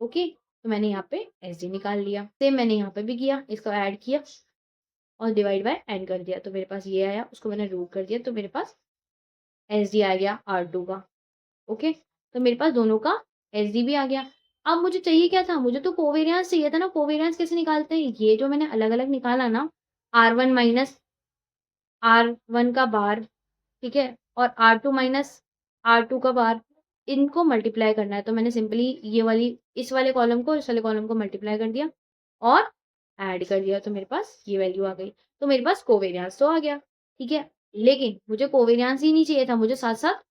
ओके, तो मैंने यहाँ पे एस डी निकाल लिया। सेम मैंने यहाँ पे भी किया, इसको ऐड किया और डिवाइड बाय एन कर दिया, तो मेरे पास ये आया। उसको मैंने रूट कर दिया तो मेरे पास एस डी आ गया R2 का। ओके, तो मेरे पास दोनों का एस डी भी आ गया। अब मुझे चाहिए क्या था? मुझे तो कोवेरियंस चाहिए था ना। कोवेरियंस कैसे निकालते हैं? ये जो मैंने अलग अलग निकाला ना, R1 माइनस R1 का बार, ठीक है, और R2 माइनस R2 का बार, इनको मल्टीप्लाई करना है। तो मैंने सिंपली ये वाली इस वाले कॉलम को इस वाले कॉलम को मल्टीप्लाई कर दिया और ऐड कर दिया, तो मेरे पास ये वैल्यू आ गई। तो मेरे पास कोवेरियंस तो आ गया। ठीक है, लेकिन मुझे कोवेरियंस ही नहीं चाहिए था, मुझे साथ साथ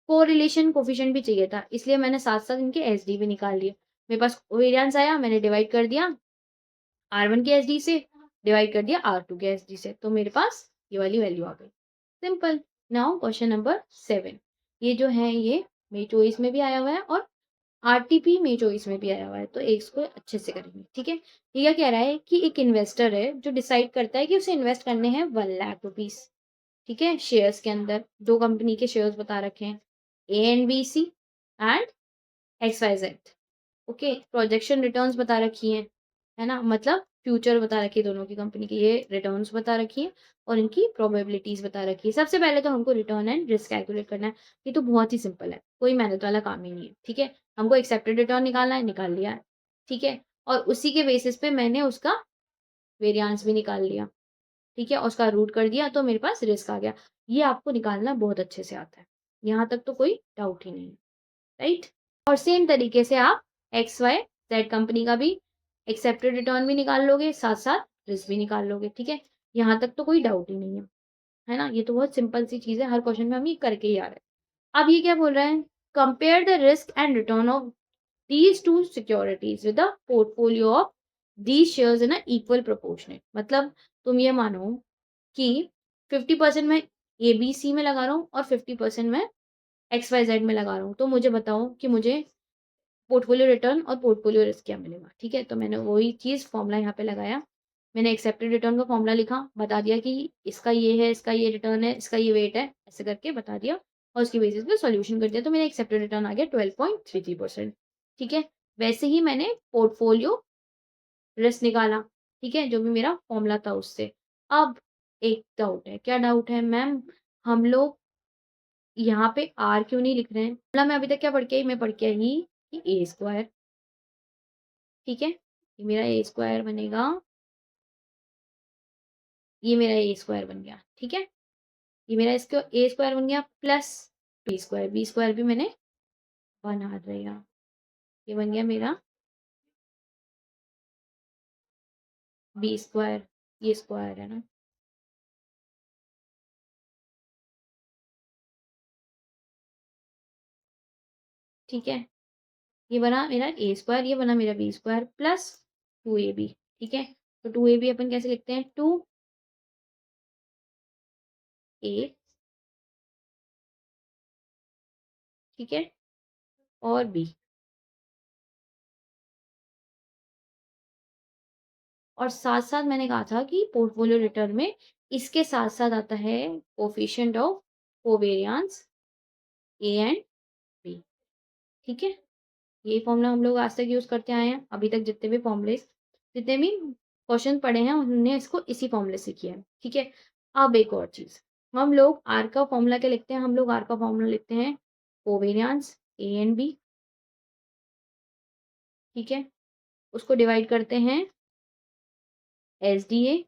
कोरिलेशन कोफिशिएंट भी चाहिए था, इसलिए मैंने साथ साथ इनके एस डी भी निकाल लिए। मेरे पास कोवेरियंस आया, मैंने डिवाइड कर दिया R1 के एस डी से, डिवाइड कर दिया R2 के एस डी से, तो मेरे पास ये वाली वैल्यू आ गई। सिंपल। Now question number 7। ये जो है ये मेरी चॉइस में भी आया हुआ है और आरटीपी मेरी चॉइस में भी आया हुआ है, तो एक इसको अच्छे से करेंगे। ठीक है, ये क्या कह रहा है कि एक इन्वेस्टर है जो डिसाइड करता है कि उसे इन्वेस्ट करने हैं 1 लाख रुपीज। ठीक है, शेयर्स के अंदर दो कंपनी के शेयर्स बता रखे हैं, A and B C and X Y Z. Okay, projection returns बता रखी हैं, है ना, मतलब फ्यूचर बता रखी है दोनों की कंपनी की, ये रिटर्न्स बता रखी है और इनकी प्रोबेबिलिटीज बता रखी है। सबसे पहले तो हमको रिटर्न एंड रिस्क कैलकुलेट करना है। ये तो बहुत ही सिंपल है, कोई मेहनत वाला काम ही नहीं है। ठीक है, हमको एक्सेप्टेड रिटर्न निकालना है, निकाल लिया है। ठीक है? और उसी के बेसिस पे मैंने उसका वेरिएंस भी निकाल लिया, ठीक है? और उसका रूट कर दिया तो मेरे पास रिस्क आ गया। ये आपको निकालना बहुत अच्छे से आता है। यहाँ तक तो कोई डाउट ही नहीं है, राइट? और सेम तरीके से आप एक्स, वाई, ज़ेड कंपनी का भी एक्सेप्टेड रिटर्न भी निकाल लोगे, साथ-साथ रिस्क भी निकाल लोगे, ठीक है? यहाँ तक तो कोई डाउट ही नहीं है ना? ये तो बहुत सिंपल सी चीज़ है, हर क्वेश्चन में हम ये करके ही आ रहे हैं। अब ये क्या बोल रहा है? Compare the risk and return of these two securities with a portfolio of these shares in a equal proportionate। मतलब तुम ये मानो कि 50% मैं ABC में लगा रहा हूँ और 50% मैं XYZ में लगा रहा हूँ। तो मुझे बताओ कि मुझे पोर्टफोलियो रिटर्न और पोर्टफोलियो रिस्क क्या मिलेगा, ठीक है? तो मैंने वही चीज़ फ़ॉर्मूला यहाँ पे लगाया। मैंने एक्सेप्टेड रिटर्न का फ़ॉर्मूला लिखा, बता दिया कि इसका ये है, इसका ये रिटर्न है, इसका ये वेट है, ऐसे करके बता दिया और उसकी बेसिस पे सॉल्यूशन कर दिया। तो मेरा एक्सेप्टेड रिटर्न आ गया 12.33%, ठीक है? वैसे ही मैंने पोर्टफोलियो रिस्क निकाला, ठीक है? जो भी मेरा फ़ॉर्मूला था उससे। अब एक डाउट है, क्या डाउट है मैम? हम लोग यहाँ पे आर क्यों नहीं लिख रहे हैं? मतलब मैं अभी तक क्या पढ़ के आई? मैं पढ़ के आई कि ए स्क्वायर, ठीक है? ये मेरा ए स्क्वायर बनेगा, ये मेरा ए स्क्वायर बन गया, ठीक है? ये मेरा इसका ए स्क्वायर बन गया प्लस बी स्क्वायर भी मैंने बना दिया। ये बन गया मेरा बी स्क्वायर, ये स्क्वायर है ना? ठीक है? ये बना मेरा ए स्क्वायर, ये बना मेरा बी स्क्वायर प्लस 2ab, ठीक है? तो 2ab अपन कैसे लिखते हैं? 2a, ठीक है? और b। और साथ-साथ मैंने कहा था कि पोर्टफोलियो रिटर्न में इसके साथ-साथ आता है coefficient of covariance A and B, ठीक है? ये फ़ॉर्मूला हम लोग आज तक यूज़ करते आए हैं। अभी तक जितने भी क्वेश्चन पढ़े हैं, उन्होंने इसको इसी फ़ॉर्मूले से किया है, ठीक है? अब एक और चीज़, हम लोग आर का फ़ॉर्मूला क्या लिखते हैं? हम लोग आर का फ़ॉर्मूला लिखते हैं कोवेरिएंस ए एंड बी, ठीक है? उसको डिवाइड करते हैं एसडीए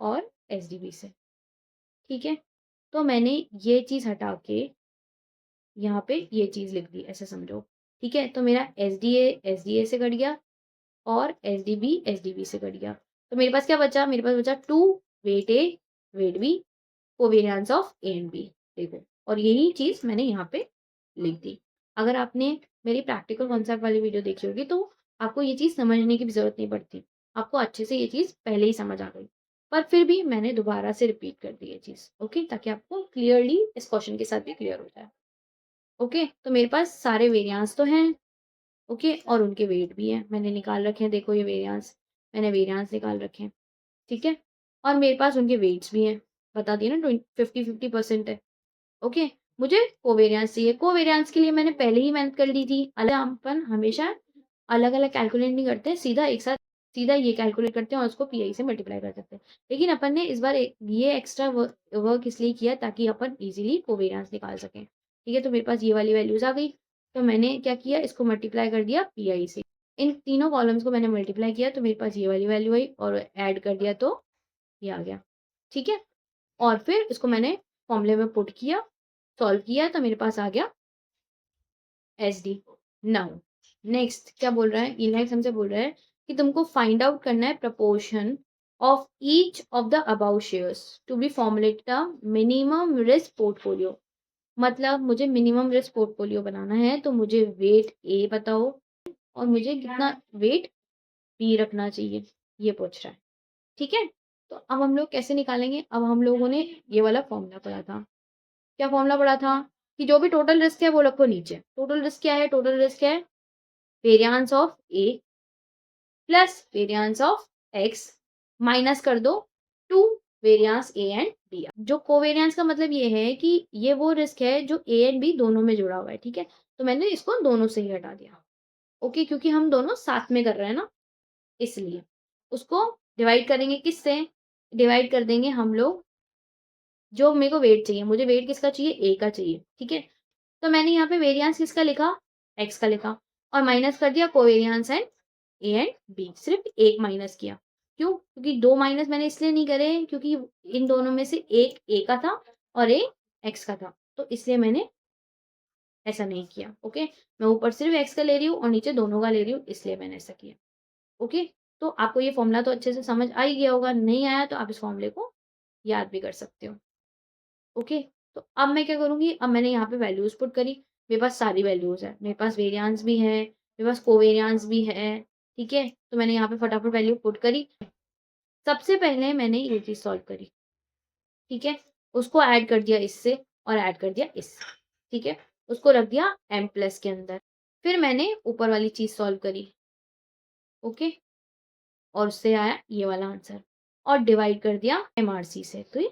और एसडीबी से, ठीक है? तो मैंने ये चीज़ हटा के यहाँ पे ये चीज़ लिख दी, ऐसा समझो, ठीक है? तो मेरा एसडीए से कट गया और एसडीबी से कट गया। तो मेरे पास क्या बचा? मेरे पास बचा 2 weight A, weight B, covariance of A and B, देखो। और यही चीज़ मैंने यहाँ पे लिख दी। अगर आपने मेरी प्रैक्टिकल कॉन्सेप्ट वाली वीडियो देखी होगी तो आपको ये चीज़ समझने की भी ज़रूरत नहीं पड़ती। आपको अच्छे से ये चीज़ पहले ही समझ आ गई। पर फिर भी मैंने दोबारा से रिपीट कर दी ये चीज़, ओके? ताकि आपको क्लियरली इस क्वेश्चन के साथ भी क्लियर हो जाए, ओके? तो मेरे पास सारे वेरिएंस तो हैं, ओके? और उनके वेट भी हैं। मैंने निकाल रखे हैं, देखो ये वेरिएंस, मैंने वेरिएंस निकाल रखे हैं, ठीक है? और मेरे पास उनके वेट्स भी हैं। बता दिए ना 50-50% है, ओके? मुझे कोवेरिएंस चाहिए। कोवेरिएंस के लिए मैंने पहले ही मेहनत कर ली थी। अपन हमेशा अलग-अलग कैलकुलेट नहीं करते, सीधा ये कैलकुलेट करते हैं और उसको पीआई से मल्टीप्लाई कर देते हैं। लेकिन अपन ने इस बार ये एक्स्ट्रा वर्क इसलिए किया ताकि अपन ईज़िली कोवेरिएंस निकाल सकें। ठीक है? तो मेरे पास ये वाली वैल्यूज़ आ गई। तो मैंने क्या किया, इसको मल्टीप्लाई कर दिया पीआई से। इन तीनों कॉलम्स को मैंने मल्टीप्लाई किया तो मेरे पास ये वाली वैल्यू आई और ऐड कर दिया तो ये आ गया। ठीक है? और फिर इसको मैंने फॉर्मूले में पुट किया, सॉल्व किया तो मेरे पास आ गया एसडी। नाउ नेक्स्ट क्या बोल रहा है, ये नेक्स्ट हमसे बोल रहा है कि तुमको फाइंड आउट करना है proportion of each of the above shares to be formulate the minimum risk portfolio. मतलब मुझे मिनिमम रिस्क पोर्टफोलियो बनाना है तो मुझे वेट ए बताओ और मुझे कितना वेट बी रखना चाहिए, ये पूछ रहा है। ठीक है? तो अब हम लोग कैसे निकालेंगे? अब हम लोगों ने ये वाला फॉर्मूला पढ़ा था। क्या फॉर्मूला पढ़ा था? कि जो भी टोटल रिस्क है वो रखो नीचे। टोटल रिस्क क्या है? टोटल रिस्क है variance of A plus variance of x minus कर दो 2 वेरिएंस ए एंड बी। जो कोवेरिएंस का मतलब ये है कि ये वो रिस्क है जो ए एंड बी दोनों में जुड़ा हुआ है, ठीक है? तो मैंने इसको दोनों से ही हटा दिया। ओके, क्योंकि हम दोनों साथ में कर रहे हैं ना, इसलिए। उसको डिवाइड करेंगे किससे? डिवाइड कर देंगे हम लोग, जो मेरे को वेट चाहिए, मुझे वेट किसका चाहिए? ए का चाहिए, ठीक है? तो मैंने यहाँ पे वेरिएंस किसका लिखा? एक्स का लिखा। और माइनस कर दिया covariance and A and B, सिर्फ एक माइनस किया। क्यों? क्योंकि 2 माइनस मैंने इसलिए नहीं करे क्योंकि इन दोनों में से एक ए का था और एक एक्स का था, तो इसलिए मैंने ऐसा नहीं किया। ओके, मैं ऊपर सिर्फ एक्स का ले रही हूँ और नीचे दोनों का ले रही हूँ, इसलिए मैंने ऐसा किया। ओके, तो आपको ये फॉर्मूला तो अच्छे से समझ आ ही गया होगा, नहीं आया तो आप इस फॉर्मूले को याद भी कर सकते हो। ओके, तो अब मैं क्या करूँगी, अब मैंने यहाँ पे वैल्यूज़ पुट करी, मेरे पास सारी वैल्यूज़ है, मेरे पास वेरिएंस भी है, मेरे पास कोवेरिएंस भी है, ठीक है? तो मैंने यहाँ पे फटाफट वैल्यू पुट करी। सबसे पहले मैंने ये चीज़ सॉल्व करी, ठीक है? उसको ऐड कर दिया इससे और ऐड कर दिया इससे, ठीक है? उसको रख दिया m प्लस के अंदर। फिर मैंने ऊपर वाली चीज़ सॉल्व करी, ओके? और उससे आया ये वाला आंसर और डिवाइड कर दिया MRC से, तो ये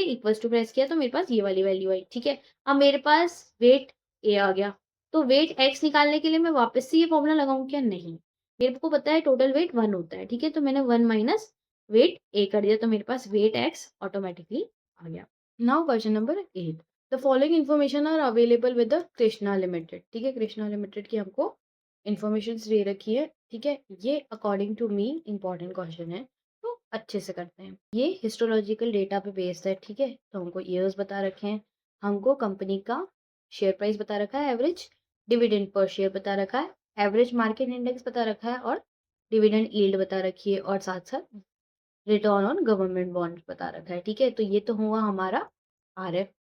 इक्वल्स टू प्रेस किया तो मेरे पास ये वाली वैल्यू आई, ठीक है? अब मेरे पास वेट ए आ गया, तो वेट एक्स निकालने के लिए मैं वापस से ये फॉर्मूला लगाऊं क्या? नहीं, मेरे को पता है टोटल वेट 1 होता है, ठीक है? तो मैंने 1 माइनस वेट ए कर दिया, तो मेरे पास वेट एक्स ऑटोमेटिकली आ गया। Now question number 8, the following information are available with the Krishna limited, ठीक है? कृष्णा लिमिटेड की हमको इन्फॉर्मेशन दे रखी है, ठीक है? ये according to me important question है, तो अच्छे से करते हैं। ये हिस्टोलॉजिकल डेटा पे बेस्ड है, ठीक है? तो हमको ईयर्स बता रखे हैं, हमको कंपनी का शेयर प्राइस बता रखा है, एवरेज डिविडेंड पर शेयर बता रखा है, एवरेज मार्केट इंडेक्स बता रखा है और डिविडेंड यील्ड बता रखी है और साथ साथ रिटर्न ऑन गवर्नमेंट बॉन्ड बता रखा है, ठीक है? तो ये तो हुआ हमारा आरएफ,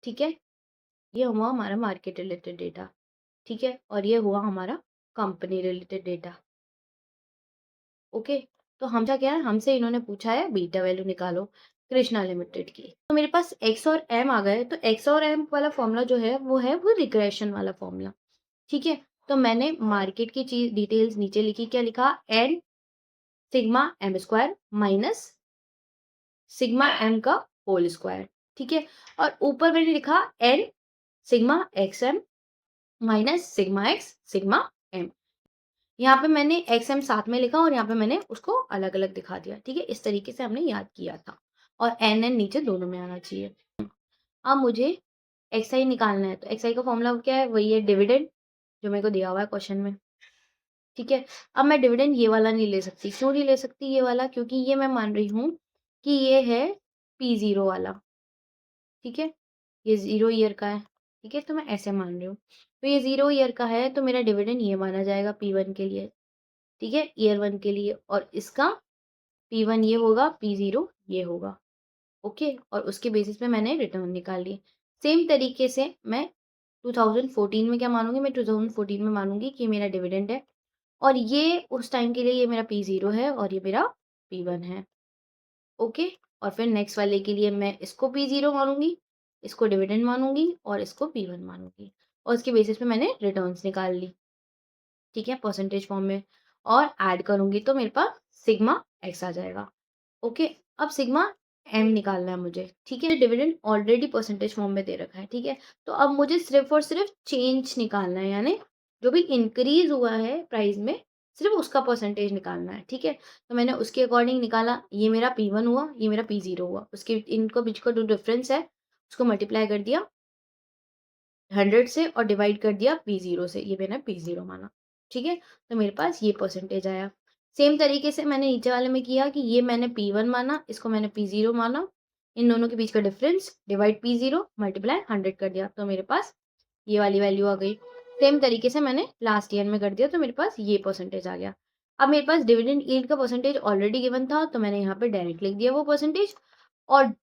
ठीक है? ये हुआ हमारा मार्केट रिलेटेड डेटा, ठीक है? और ये हुआ हमारा कंपनी रिलेटेड डेटा। ओके, तो हमसे क्या है, हमसे इन्होंने पूछा है बीटा वैल्यू निकालो कृष्णा लिमिटेड की। तो मेरे पास एक्स और एम आ गए, तो एक्स और एम वाला फॉर्मूला जो है वो रिग्रेशन वाला फॉर्मूला, ठीक है? तो मैंने मार्केट की चीज डिटेल्स नीचे लिखी, क्या लिखा? N sigma M square minus sigma M का होल स्क्वायर, ठीक है? और ऊपर मैंने लिखा N sigma X M minus sigma X sigma M. यहाँ पे मैंने एक्स एम साथ में लिखा और यहाँ पे मैंने उसको अलग अलग दिखा दिया, ठीक है? इस तरीके से हमने याद किया था और एन एन नीचे दोनों में आना चाहिए। अब मुझे एक्स आई निकालना है, तो एक्स आई का फॉर्मूला क्या है? वही है डिविडेंड, जो मेरे को दिया हुआ है क्वेश्चन में, ठीक है? अब मैं डिविडेंड ये वाला नहीं ले सकती, क्यों नहीं ले सकती ये वाला? क्योंकि ये मैं मान रही हूँ कि ये है P0 वाला, ठीक है? ये 0 ईयर का है, ठीक है? तो मैं ऐसे मान रही हूँ, तो ये 0 ईयर का है तो मेरा डिविडेंड ये माना जाएगा P1 के लिए, ठीक है? ईयर 1 के लिए, और इसका P1 ये होगा, P0 ये होगा, ओके? और उसके बेसिस पे मैंने रिटर्न निकाल ली। सेम तरीके से मैं 2014 में क्या मानूँगी? मैं 2014 में मानूँगी कि मेरा डिविडेंड है और ये उस टाइम के लिए ये मेरा P0 है और ये मेरा P1 है, ओके? और फिर नेक्स्ट वाले के लिए मैं इसको P0 मानूँगी, इसको डिविडेंड मानूँगी और इसको P1 मानूँगी और उसके बेसिस पे मैंने रिटर्न्स निकाल ली, ठीक है? परसेंटेज फॉर्म में, और ऐड करूँगी तो मेरे पास सिग्मा एक्स आ जाएगा, ओके? अब सिग्मा एम निकालना है मुझे, ठीक है? डिविडेंड ऑलरेडी परसेंटेज फॉर्म में दे रखा है, ठीक है? तो अब मुझे सिर्फ़ और सिर्फ़ चेंज निकालना है, यानी जो भी इंक्रीज़ हुआ है प्राइस में, सिर्फ़ उसका परसेंटेज निकालना है, ठीक है? तो मैंने उसके अकॉर्डिंग निकाला, ये मेरा P1 हुआ, ये मेरा P0 हुआ, उसके इनको बीच का जो डिफ़रेंस है, उसको मल्टीप्लाई कर दिया 100 से और डिवाइड कर दिया P0 से, ये मैंने P0 माना, ठीक है? तो मेरे पास ये परसेंटेज आया। सेम तरीके से मैंने नीचे वाले में किया कि ये मैंने P1 माना, इसको मैंने P0 माना, इन दोनों के बीच का डिफरेंस डिवाइड P0 मल्टीप्लाई 100 कर दिया, तो मेरे पास ये वाली वैल्यू आ गई। सेम तरीके से मैंने लास्ट ईयर में कर दिया, तो मेरे पास ये परसेंटेज आ गया। अब मेरे पास डिविडेंड यील्ड का परसेंटेज ऑलरेडी गिवन था, तो मैंने यहाँ पे डायरेक्ट लिख दिया वो परसेंटेज और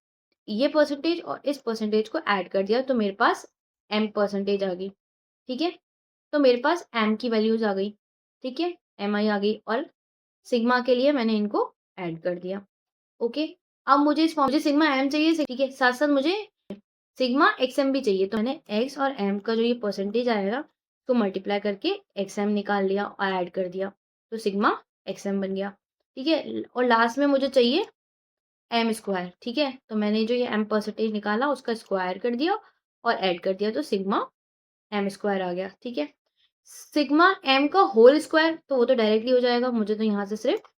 ये परसेंटेज और इस परसेंटेज को ऐड कर दिया, तो मेरे पास एम परसेंटेज आ गई, ठीक है? तो मेरे पास एम की वैल्यूज़ आ गई, ठीक है? एमआई आ गई और सिग्मा के लिए मैंने इनको ऐड कर दिया, ओके? अब मुझे सिग्मा एम चाहिए, ठीक है? साथ-साथ मुझे सिग्मा एक्सएम भी चाहिए, तो मैंने एक्स और एम का जो ये परसेंटेज आएगा, उसको मल्टीप्लाई करके एक्सएम निकाल लिया और ऐड कर दिया, तो सिग्मा एक्सएम बन गया, ठीक है? और लास्ट में मुझे चाहिए एम स्क्वायर, ठीक है? तो मैंने जो ये एम परसेंटेज निकाला उसका स्क्वायर कर दिया और ऐड कर दिया, तो सिग्मा एम स्क्वायर आ गया, ठीक है? सिग्मा एम का होल स्क्वायर तो वो तो डायरेक्टली हो जाएगा, मुझे तो यहाँ से सिर्फ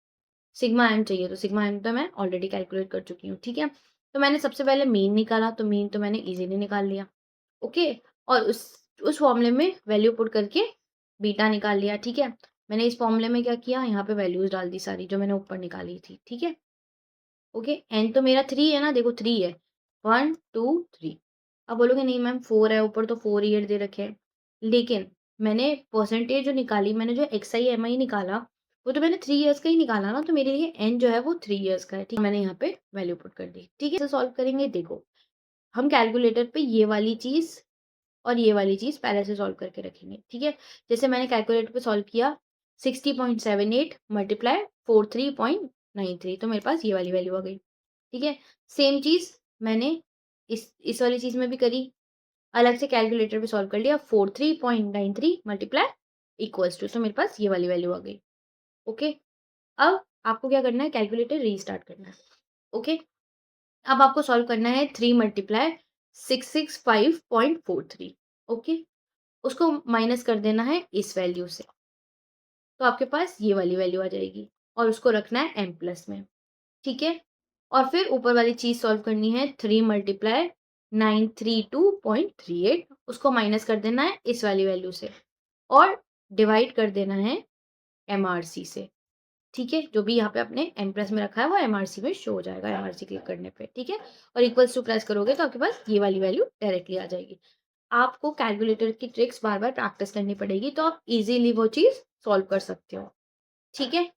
सिग्मा एम चाहिए, तो सिग्मा एम तो मैं ऑलरेडी कैलकुलेट कर चुकी हूँ, ठीक है? तो मैंने सबसे पहले मीन निकाला, तो मीन तो मैंने इजीली निकाल लिया, ओके? और उस फॉर्मूले में वैल्यू पुट करके बीटा निकाल लिया, ठीक है। मैंने इस फॉर्मूले में क्या किया, यहाँ पे वैल्यूज डाल दी सारी जो मैंने ऊपर निकाली थी, ठीक है। ओके, एन तो मेरा 3 है ना, देखो 3 है, 1 2 3। अब बोलोगे नहीं मैम 4 है, ऊपर तो 4 ईयर दे रखे हैं, लेकिन मैंने परसेंटेज जो निकाली, मैंने जो एक्सआई एमआई निकाला, वो तो मैंने 3 इयर्स का ही निकाला ना, तो मेरे लिए एन जो है वो 3 इयर्स का है, ठीक है। मैंने यहाँ पे वैल्यू पुट कर दी, ठीक है। इसे सॉल्व करेंगे, देखो हम कैलकुलेटर पे ये वाली चीज और ये वाली चीज पहले से सॉल्व करके रखेंगे, ठीक है। जैसे मैंने कैलकुलेटर पे सॉल्व किया 60.78 मल्टीप्लाई 43.93, तो मेरे पास ये वाली वैल्यू आ गई, ठीक है। सेम चीज मैंने इस वाली चीज में भी करी, अलग से कैलकुलेटर पे सॉल्व कर लिया, 43.93 मल्टीप्लाई इक्वल्स टू, तो मेरे पास ये वाली वैल्यू आ गई। ओके, अब आपको क्या करना है, कैलकुलेटर रीस्टार्ट करना है। ओके, अब आपको सॉल्व करना है 3 मल्टीप्लाई 665.43। ओके, उसको माइनस कर देना है इस वैल्यू से, तो आपके पास ये वाली वैल्यू आ जाएगी, और उसको रखना है एम प्लस में, ठीक है। और फिर ऊपर वाली चीज सॉल्व करनी है, 3 मल्टीप्लाई 932.38, उसको माइनस कर देना है इस वाली वैल्यू से, और डिवाइड कर देना है एमआरसी से, ठीक है। जो भी यहाँ पे आपने एम प्लस में रखा है वो एमआरसी में शो हो जाएगा, एमआरसी क्लिक करने पे, ठीक है। और इक्वल्स टू प्रेस करोगे तो आपके पास ये वाली वैल्यू डायरेक्टली आ जाएगी। आपको कैलकुलेटर की ट्रिक्स बार बार प्रैक्टिस करनी पड़ेगी, तो आप इजीली वो चीज सॉल्व कर सकते हो, ठीक है।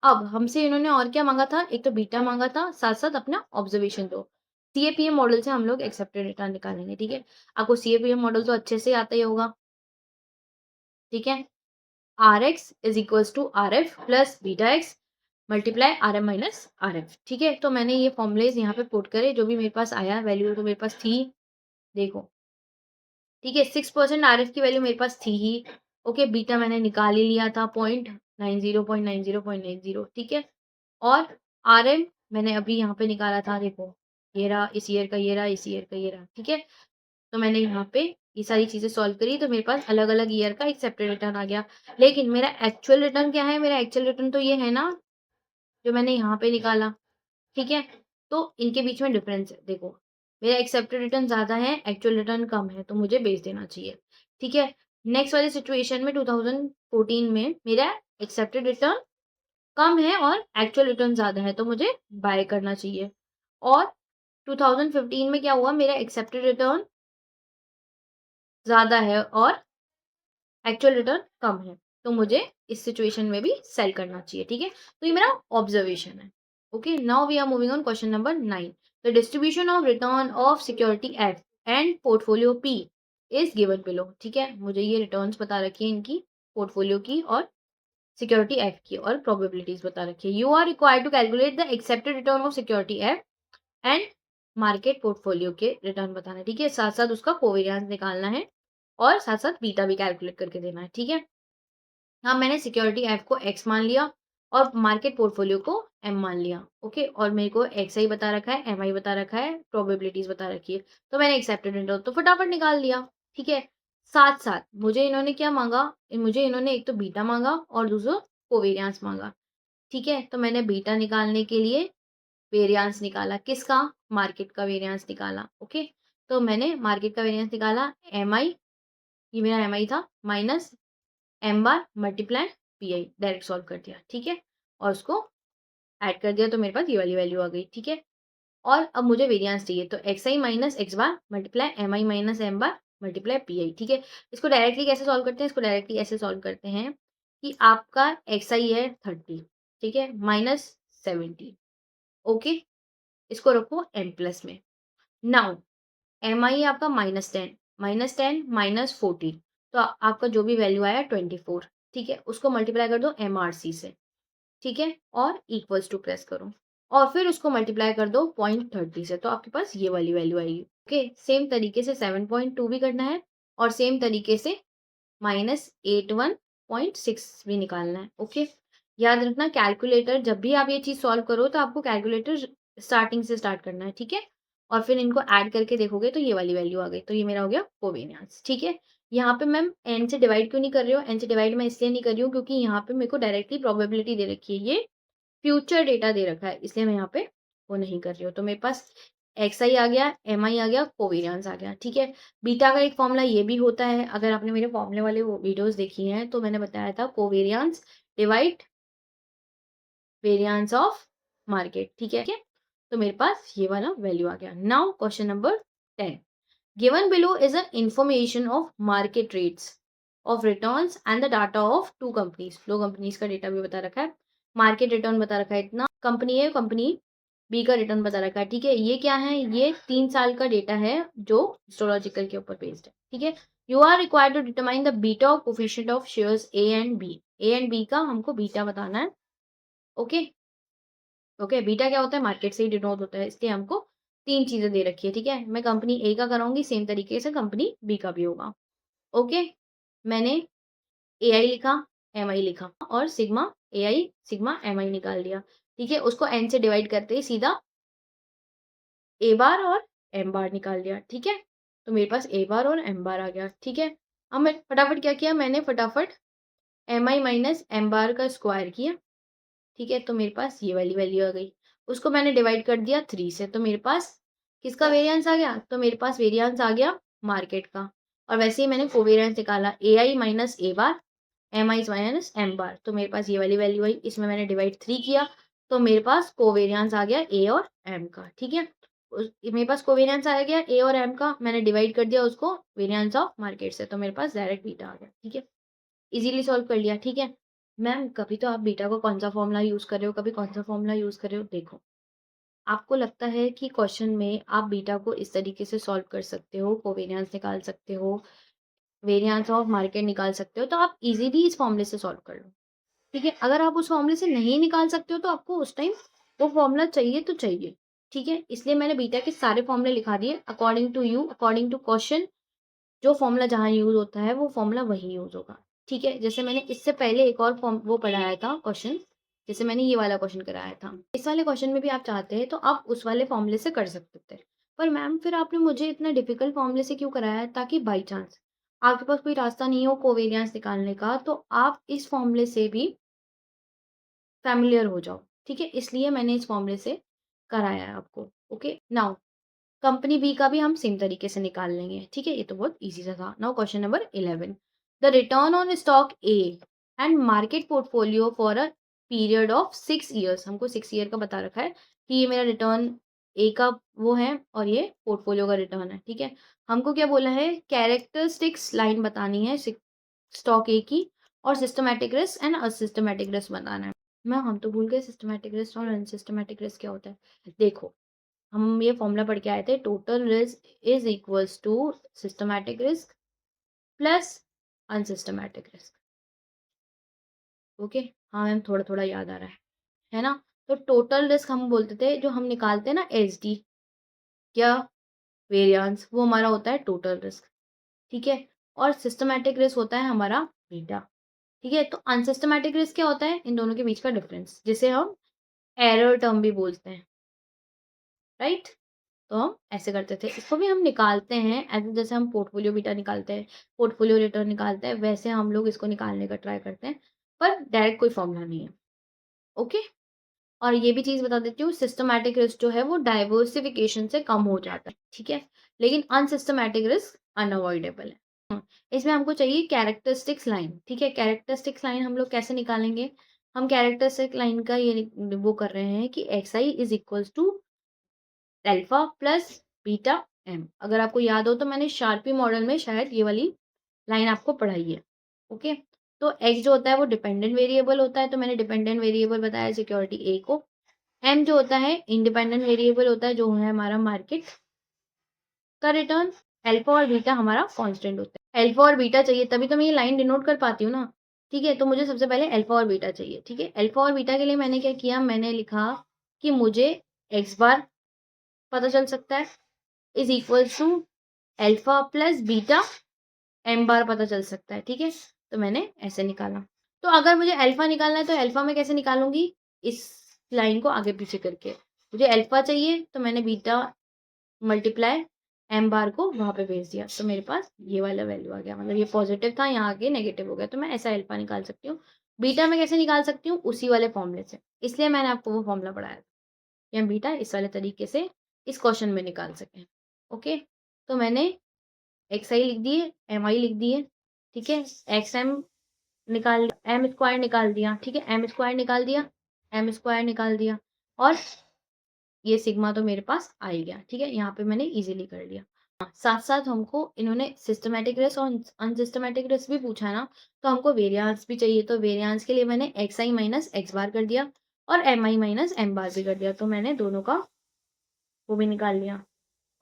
अब हमसे इन्होंने और क्या मांगा था, एक तो बीटा मांगा था, साथ साथ अपना ऑब्जर्वेशन दो। सीएपीएम मॉडल से हम लोग एक्सेप्टेड रिटर्न निकालेंगे, ठीक है। आपको सीएपीएम मॉडल तो अच्छे से आता ही होगा, ठीक है। R X is equals to R F plus beta X multiply R M minus R F, ठीक है। तो मैंने ये फॉर्मुलेज यहाँ पे पुट करे, जो भी मेरे पास आया वैल्यू तो मेरे पास थी, देखो, ठीक है। 6% आर एफ की वैल्यू मेरे पास थी ही, ओके। बीटा मैंने निकाल ही लिया था, 0.90 ठीक है। और आर एम मैंने अभी यहाँ पे निकाला था, देखो ये रहा इस ईयर का, ये रहा इस ईयर का, ये रहा, ठीक है। तो मैंने यहाँ पे ये सारी चीजें सॉल्व करी, तो मेरे पास अलग अलग ईयर का एक्सेप्टेड रिटर्न आ गया। लेकिन मेरा एक्चुअल रिटर्न क्या है, मेरा एक्चुअल रिटर्न तो ये है ना जो मैंने यहाँ पे निकाला, ठीक है। तो इनके बीच में डिफरेंस है, देखो मेरा एक्सेप्टेड रिटर्न ज्यादा है, एक्चुअल रिटर्न कम है, तो मुझे बेच देना चाहिए, ठीक है। नेक्स्ट वाली सिचुएशन में 2014 में मेरा एक्सेप्टेड रिटर्न कम है और एक्चुअल रिटर्न ज्यादा है, तो मुझे बाय करना चाहिए। और 2015 में क्या हुआ, मेरा एक्सेप्टेड रिटर्न ज्यादा है और एक्चुअल रिटर्न कम है, तो मुझे इस सिचुएशन में भी सेल करना चाहिए, ठीक है। तो ये मेरा ऑब्जर्वेशन है। Okay, now we are moving on question number 9। The distribution of return of security F and portfolio P is given below, ठीक है। मुझे ये रिटर्न्स बता रखी है इनकी, पोर्टफोलियो की और सिक्योरिटी एफ की, और प्रोबेबिलिटीज बता रखी है। You are required to calculate the expected return of security F and market portfolio के रिटर्न बताना है, ठीक है। साथ साथ उसका कोवेरियंस निकालना है, और साथ साथ बीटा भी कैलकुलेट करके देना है, ठीक है। हाँ, मैंने सिक्योरिटी एफ को एक्स मान लिया और मार्केट पोर्टफोलियो को एम मान लिया, ओके। और मेरे को एक्स आई बता रखा है, एम आई बता रखा है, प्रोबेबिलिटीज बता रखी है, तो मैंने एक्सेप्टेड रिटर्न तो फटाफट निकाल लिया, ठीक है। साथ साथ मुझे इन्होंने क्या मांगा, मुझे इन्होंने एक तो बीटा मांगा और दूसरा कोवेरियंस मांगा, ठीक है। तो मैंने बीटा निकालने के लिए वेरियंस निकाला, किसका, मार्केट का वेरियंस निकाला, ओके। तो मैंने मार्केट का वेरियंस निकाला, एम आई, ये मेरा एम आई था, minus M bar multiply P I, direct solve कर दिया, ठीक है। और उसको ऐड कर दिया, तो मेरे पास ये वाली वैल्यू आ गई, ठीक है। और अब मुझे वेरियंस चाहिए, तो X I minus X bar multiply M I minus M bar multiply P I, ठीक है। इसको डायरेक्टली कैसे सॉल्व करते हैं, इसको डायरेक्टली ऐसे सॉल्व करते हैं कि आपका एक्स आई है 30, ठीक है, माइनस 70, ओके। इसको रखो एम प्लस में। नाउ एम आई आपका -10, -10 -14, तो आपका जो भी वैल्यू आया 24, ठीक है। उसको मल्टीप्लाई कर दो एम आर सी से, ठीक है, और इक्वल्स टू प्रेस करो, और फिर उसको मल्टीप्लाई कर दो 0.30 से, तो आपके पास ये वाली वैल्यू आएगी, ओके। सेम तरीके से 7.2 भी करना है, और सेम तरीके से -81.6 भी निकालना है, ओके। याद रखना, कैलकुलेटर जब भी आप ये चीज सॉल्व करो तो आपको कैलकुलेटर स्टार्टिंग से स्टार्ट करना है, ठीक है। और फिर इनको ऐड करके देखोगे तो ये वाली वैल्यू आ गई, तो ये मेरा हो गया कोवेरियंस, ठीक है। यहाँ पे मैम एन से डिवाइड क्यों नहीं कर रही हो, एन से डिवाइड मैं इसलिए नहीं कर रही हूँ क्योंकि यहाँ पे मेरे को डायरेक्टली प्रोबेबिलिटी दे रखी है, ये फ्यूचर डेटा दे रखा है, इसलिए मैं यहाँ पे वो नहीं कर रही हूँ। तो मेरे पास एक्स आई आ गया, एम आई आ गया, कोवेरियंस आ गया, ठीक है। बीटा का एक फॉर्मूला ये भी होता है, अगर आपने मेरे फॉर्मूले वाले वो वीडियोस देखी हैं तो मैंने बताया था covariance divide variance of market, ठीक है। तो मेरे पास ये वाला वैल्यू आ गया। Now question number 10, given below is a information of market rates of returns and the data of two companies, दो कंपनीज का डेटा भी बता रखा है, मार्केट रिटर्न बता रखा है इतना, कंपनी ए कंपनी बी का रिटर्न बता रखा है, ठीक है। ये क्या है, ये 3 साल का डेटा है जो हिस्टोलॉजिकल के ऊपर बेस्ड है, ठीक है। You are required to determine the beta coefficient of shares A and B का हमको बीटा बताना है, ओके। ओके, बीटा क्या होता है, मार्केट से ही डिनोट होता है, इसलिए हमको 3 चीजें दे रखी है, ठीक है। मैं कंपनी ए का कराऊंगी, सेम तरीके से कंपनी बी का भी होगा, ओके। मैंने ए आई लिखा, एम आई लिखा और sigma A I sigma M I निकाल दिया, ठीक है। उसको एन से डिवाइड करते ही सीधा ए बार और एम बार निकाल दिया, ठीक है। तो मेरे पास ए बार और एम बार आ गया, ठीक है। अब मैं फटाफट क्या किया, मैंने फटाफट एम आई माइनस एम बार का स्क्वायर किया, ठीक है। तो मेरे पास ये वाली वैल्यू आ गई, उसको मैंने डिवाइड कर दिया 3 से, तो मेरे पास किसका वेरिएंस आ गया, तो मेरे पास वेरिएंस आ गया मार्केट का। और वैसे ही मैंने कोवेरिएंस निकाला, ए आई minus A bar M I minus M बार, तो मेरे पास ये वाली वैल्यू आई, इसमें मैंने डिवाइड 3 किया, तो मेरे पास कोवेरिएंस आ गया ए और एम का, ठीक है। मेरे पास कोवेरिएंस आ गया ए और एम का, मैंने डिवाइड कर दिया उसको वेरिएंस ऑफ मार्केट से, तो मेरे पास डायरेक्ट बीटा आ गया, ठीक है। इजीली सॉल्व कर लिया, ठीक है। मैम कभी तो आप बीटा को कौन सा फॉर्मूला यूज कर रहे हो, कभी कौन सा फॉर्मूला यूज कर रहे हो, देखो आपको लगता है कि क्वेश्चन में आप बीटा को इस तरीके से सॉल्व कर सकते हो, कोवेरिएंस निकाल सकते हो, वेरिएंस ऑफ मार्केट निकाल सकते हो, तो आप इजीली इस फॉर्मूले से सॉल्व कर लो, ठीक है। अगर आप उस फॉर्मूले से नहीं निकाल सकते हो तो आपको उस टाइम वो फॉर्मूला चाहिए तो चाहिए, ठीक है। इसलिए मैंने बीटा के सारे फॉर्मूले लिखा दिए according to you, according to question, जो फॉर्मूला जहाँ यूज होता है वो फॉर्मूला वही यूज होगा, ठीक है। जैसे मैंने इससे पहले एक और फॉर्म वो पढ़ाया था क्वेश्चन, जैसे मैंने ये वाला क्वेश्चन कराया था, इस वाले क्वेश्चन में भी आप चाहते हैं तो आप उस वाले फॉर्मूले से कर सकते थे। पर मैम फिर आपने मुझे इतना डिफिकल्ट फॉर्मूले से क्यों कराया है, ताकि बाई चांस आपके पास कोई रास्ता नहीं हो कोवेरियंस निकालने का, तो आप इस फॉर्मूले से भी फैमिलियर हो जाओ, ठीक है। इसलिए मैंने इस फॉर्मूले से कराया है आपको, ओके। नाउ कंपनी बी का भी हम सेम तरीके से निकाल लेंगे, ठीक है। ये तो बहुत इजी सा था। Now question number 11, the return on stock A and market portfolio for a period of 6 years, हमको 6 ईयर का बता रखा है कि ये मेरा रिटर्न ए का वो है और ये पोर्टफोलियो का रिटर्न है, ठीक है। हमको क्या बोला है, कैरेक्टरिस्टिक्स लाइन बतानी है स्टॉक ए की, और सिस्टमैटिक रिस्क एंड असिस्टमैटिक रिस्क बताना है। मैं हम तो भूल गए सिस्टमैटिक रिस्क और अनसिस्टमैटिक रिस्क क्या होता है। देखो हम ये फॉर्मूला पढ़ के आए थे, total risk is equals to systematic risk plus unsystematic risk, okay. हाँ मैम थोड़ा थोड़ा याद आ रहा है ना। तो टोटल रिस्क हम बोलते थे, जो हम निकालते हैं ना एच डी या वेरियंस, वो हमारा होता है टोटल रिस्क, ठीक है। और सिस्टमैटिक रिस्क होता है हमारा बीटा, ठीक है। तो अनसिस्टमैटिक रिस्क क्या होता है, इन दोनों के बीच का डिफरेंस, जिसे हम एरर टर्म भी बोलते हैं, राइट। तो हम ऐसे करते थे, इसको भी हम निकालते हैं ऐसे, जैसे हम पोर्टफोलियो बीटा निकालते हैं, पोर्टफोलियो रिटर्न निकालते हैं, वैसे हम लोग इसको निकालने का ट्राई करते हैं, पर डायरेक्ट कोई फॉर्मूला नहीं है, ओके। और ये भी चीज़ बता देती हूँ, सिस्टमैटिक रिस्क जो है वो डाइवर्सिफिकेशन से कम हो जाता है, ठीक है। लेकिन अनसिस्टमैटिक रिस्क अनअवॉइडेबल है। इसमें हमको चाहिए कैरेक्टरिस्टिक्स लाइन, ठीक है। कैरेक्टरिस्टिक्स लाइन हम लोग कैसे निकालेंगे, हम कैरेक्टरिस्टिक लाइन का ये वो कर रहे हैं कि X I is equals to alpha plus beta M. अगर आपको याद हो तो मैंने शार्पी मॉडल में शायद ये वाली लाइन आपको पढ़ाई है, ओके। तो एक्स जो होता है वो डिपेंडेंट वेरिएबल होता है, तो मैंने डिपेंडेंट वेरिएबल बताया सिक्योरिटी ए को। एम जो होता है इंडिपेंडेंट वेरिएबल होता है, जो है हमारा मार्केट का रिटर्न। अल्फा और बीटा हमारा कांस्टेंट होता है। अल्फा और बीटा चाहिए तभी तो मैं ये लाइन डिनोट कर पाती हूँ ना, ठीक है। तो मुझे सबसे पहले अल्फा और बीटा चाहिए, ठीक है। अल्फा और बीटा के लिए मैंने क्या किया, मैंने लिखा कि मुझे एक्स बार पता चल सकता है is equal to alpha plus beta M bar पता चल सकता है, ठीक है। तो मैंने ऐसे निकाला। तो अगर मुझे अल्फा निकालना है तो अल्फा में कैसे निकालूंगी, इस लाइन को आगे पीछे करके। मुझे अल्फा चाहिए तो मैंने बीटा मल्टीप्लाई एम बार को वहां पे भेज दिया, तो मेरे पास ये वाला वैल्यू आ गया, मतलब ये पॉजिटिव था यहाँ आगे नेगेटिव हो गया, तो मैं ऐसा अल्फा निकाल सकती हूँ। बीटा में कैसे निकाल सकती हूँ, उसी वाले फॉर्मूले से, इसलिए मैंने आपको वो फॉर्मूला पढ़ाया था कि हम बीटा इस वाले तरीके से इस क्वेश्चन में निकाल सकें। ओके, तो मैंने एक्स आई लिख दिए, एम आई लिख दिए, ठीक है, एक्स एम निकाल, एम स्क्वायर निकाल दिया, ठीक है, एम स्क्वायर निकाल दिया, एम स्क्वायर निकाल दिया, और ये सिग्मा तो मेरे पास आ ही गया, ठीक है, यहाँ पे मैंने इजीली कर लिया। साथ साथ हमको इन्होंने सिस्टमैटिक रेस और अनसिस्टमैटिक रेस भी पूछा है ना, तो हमको वेरियांस भी चाहिए, तो वेरियांस के लिए मैंने एक्स आई माइनस एक्स बार कर दिया और एम आई माइनस एम बार भी कर दिया, तो मैंने दोनों का वो भी निकाल लिया।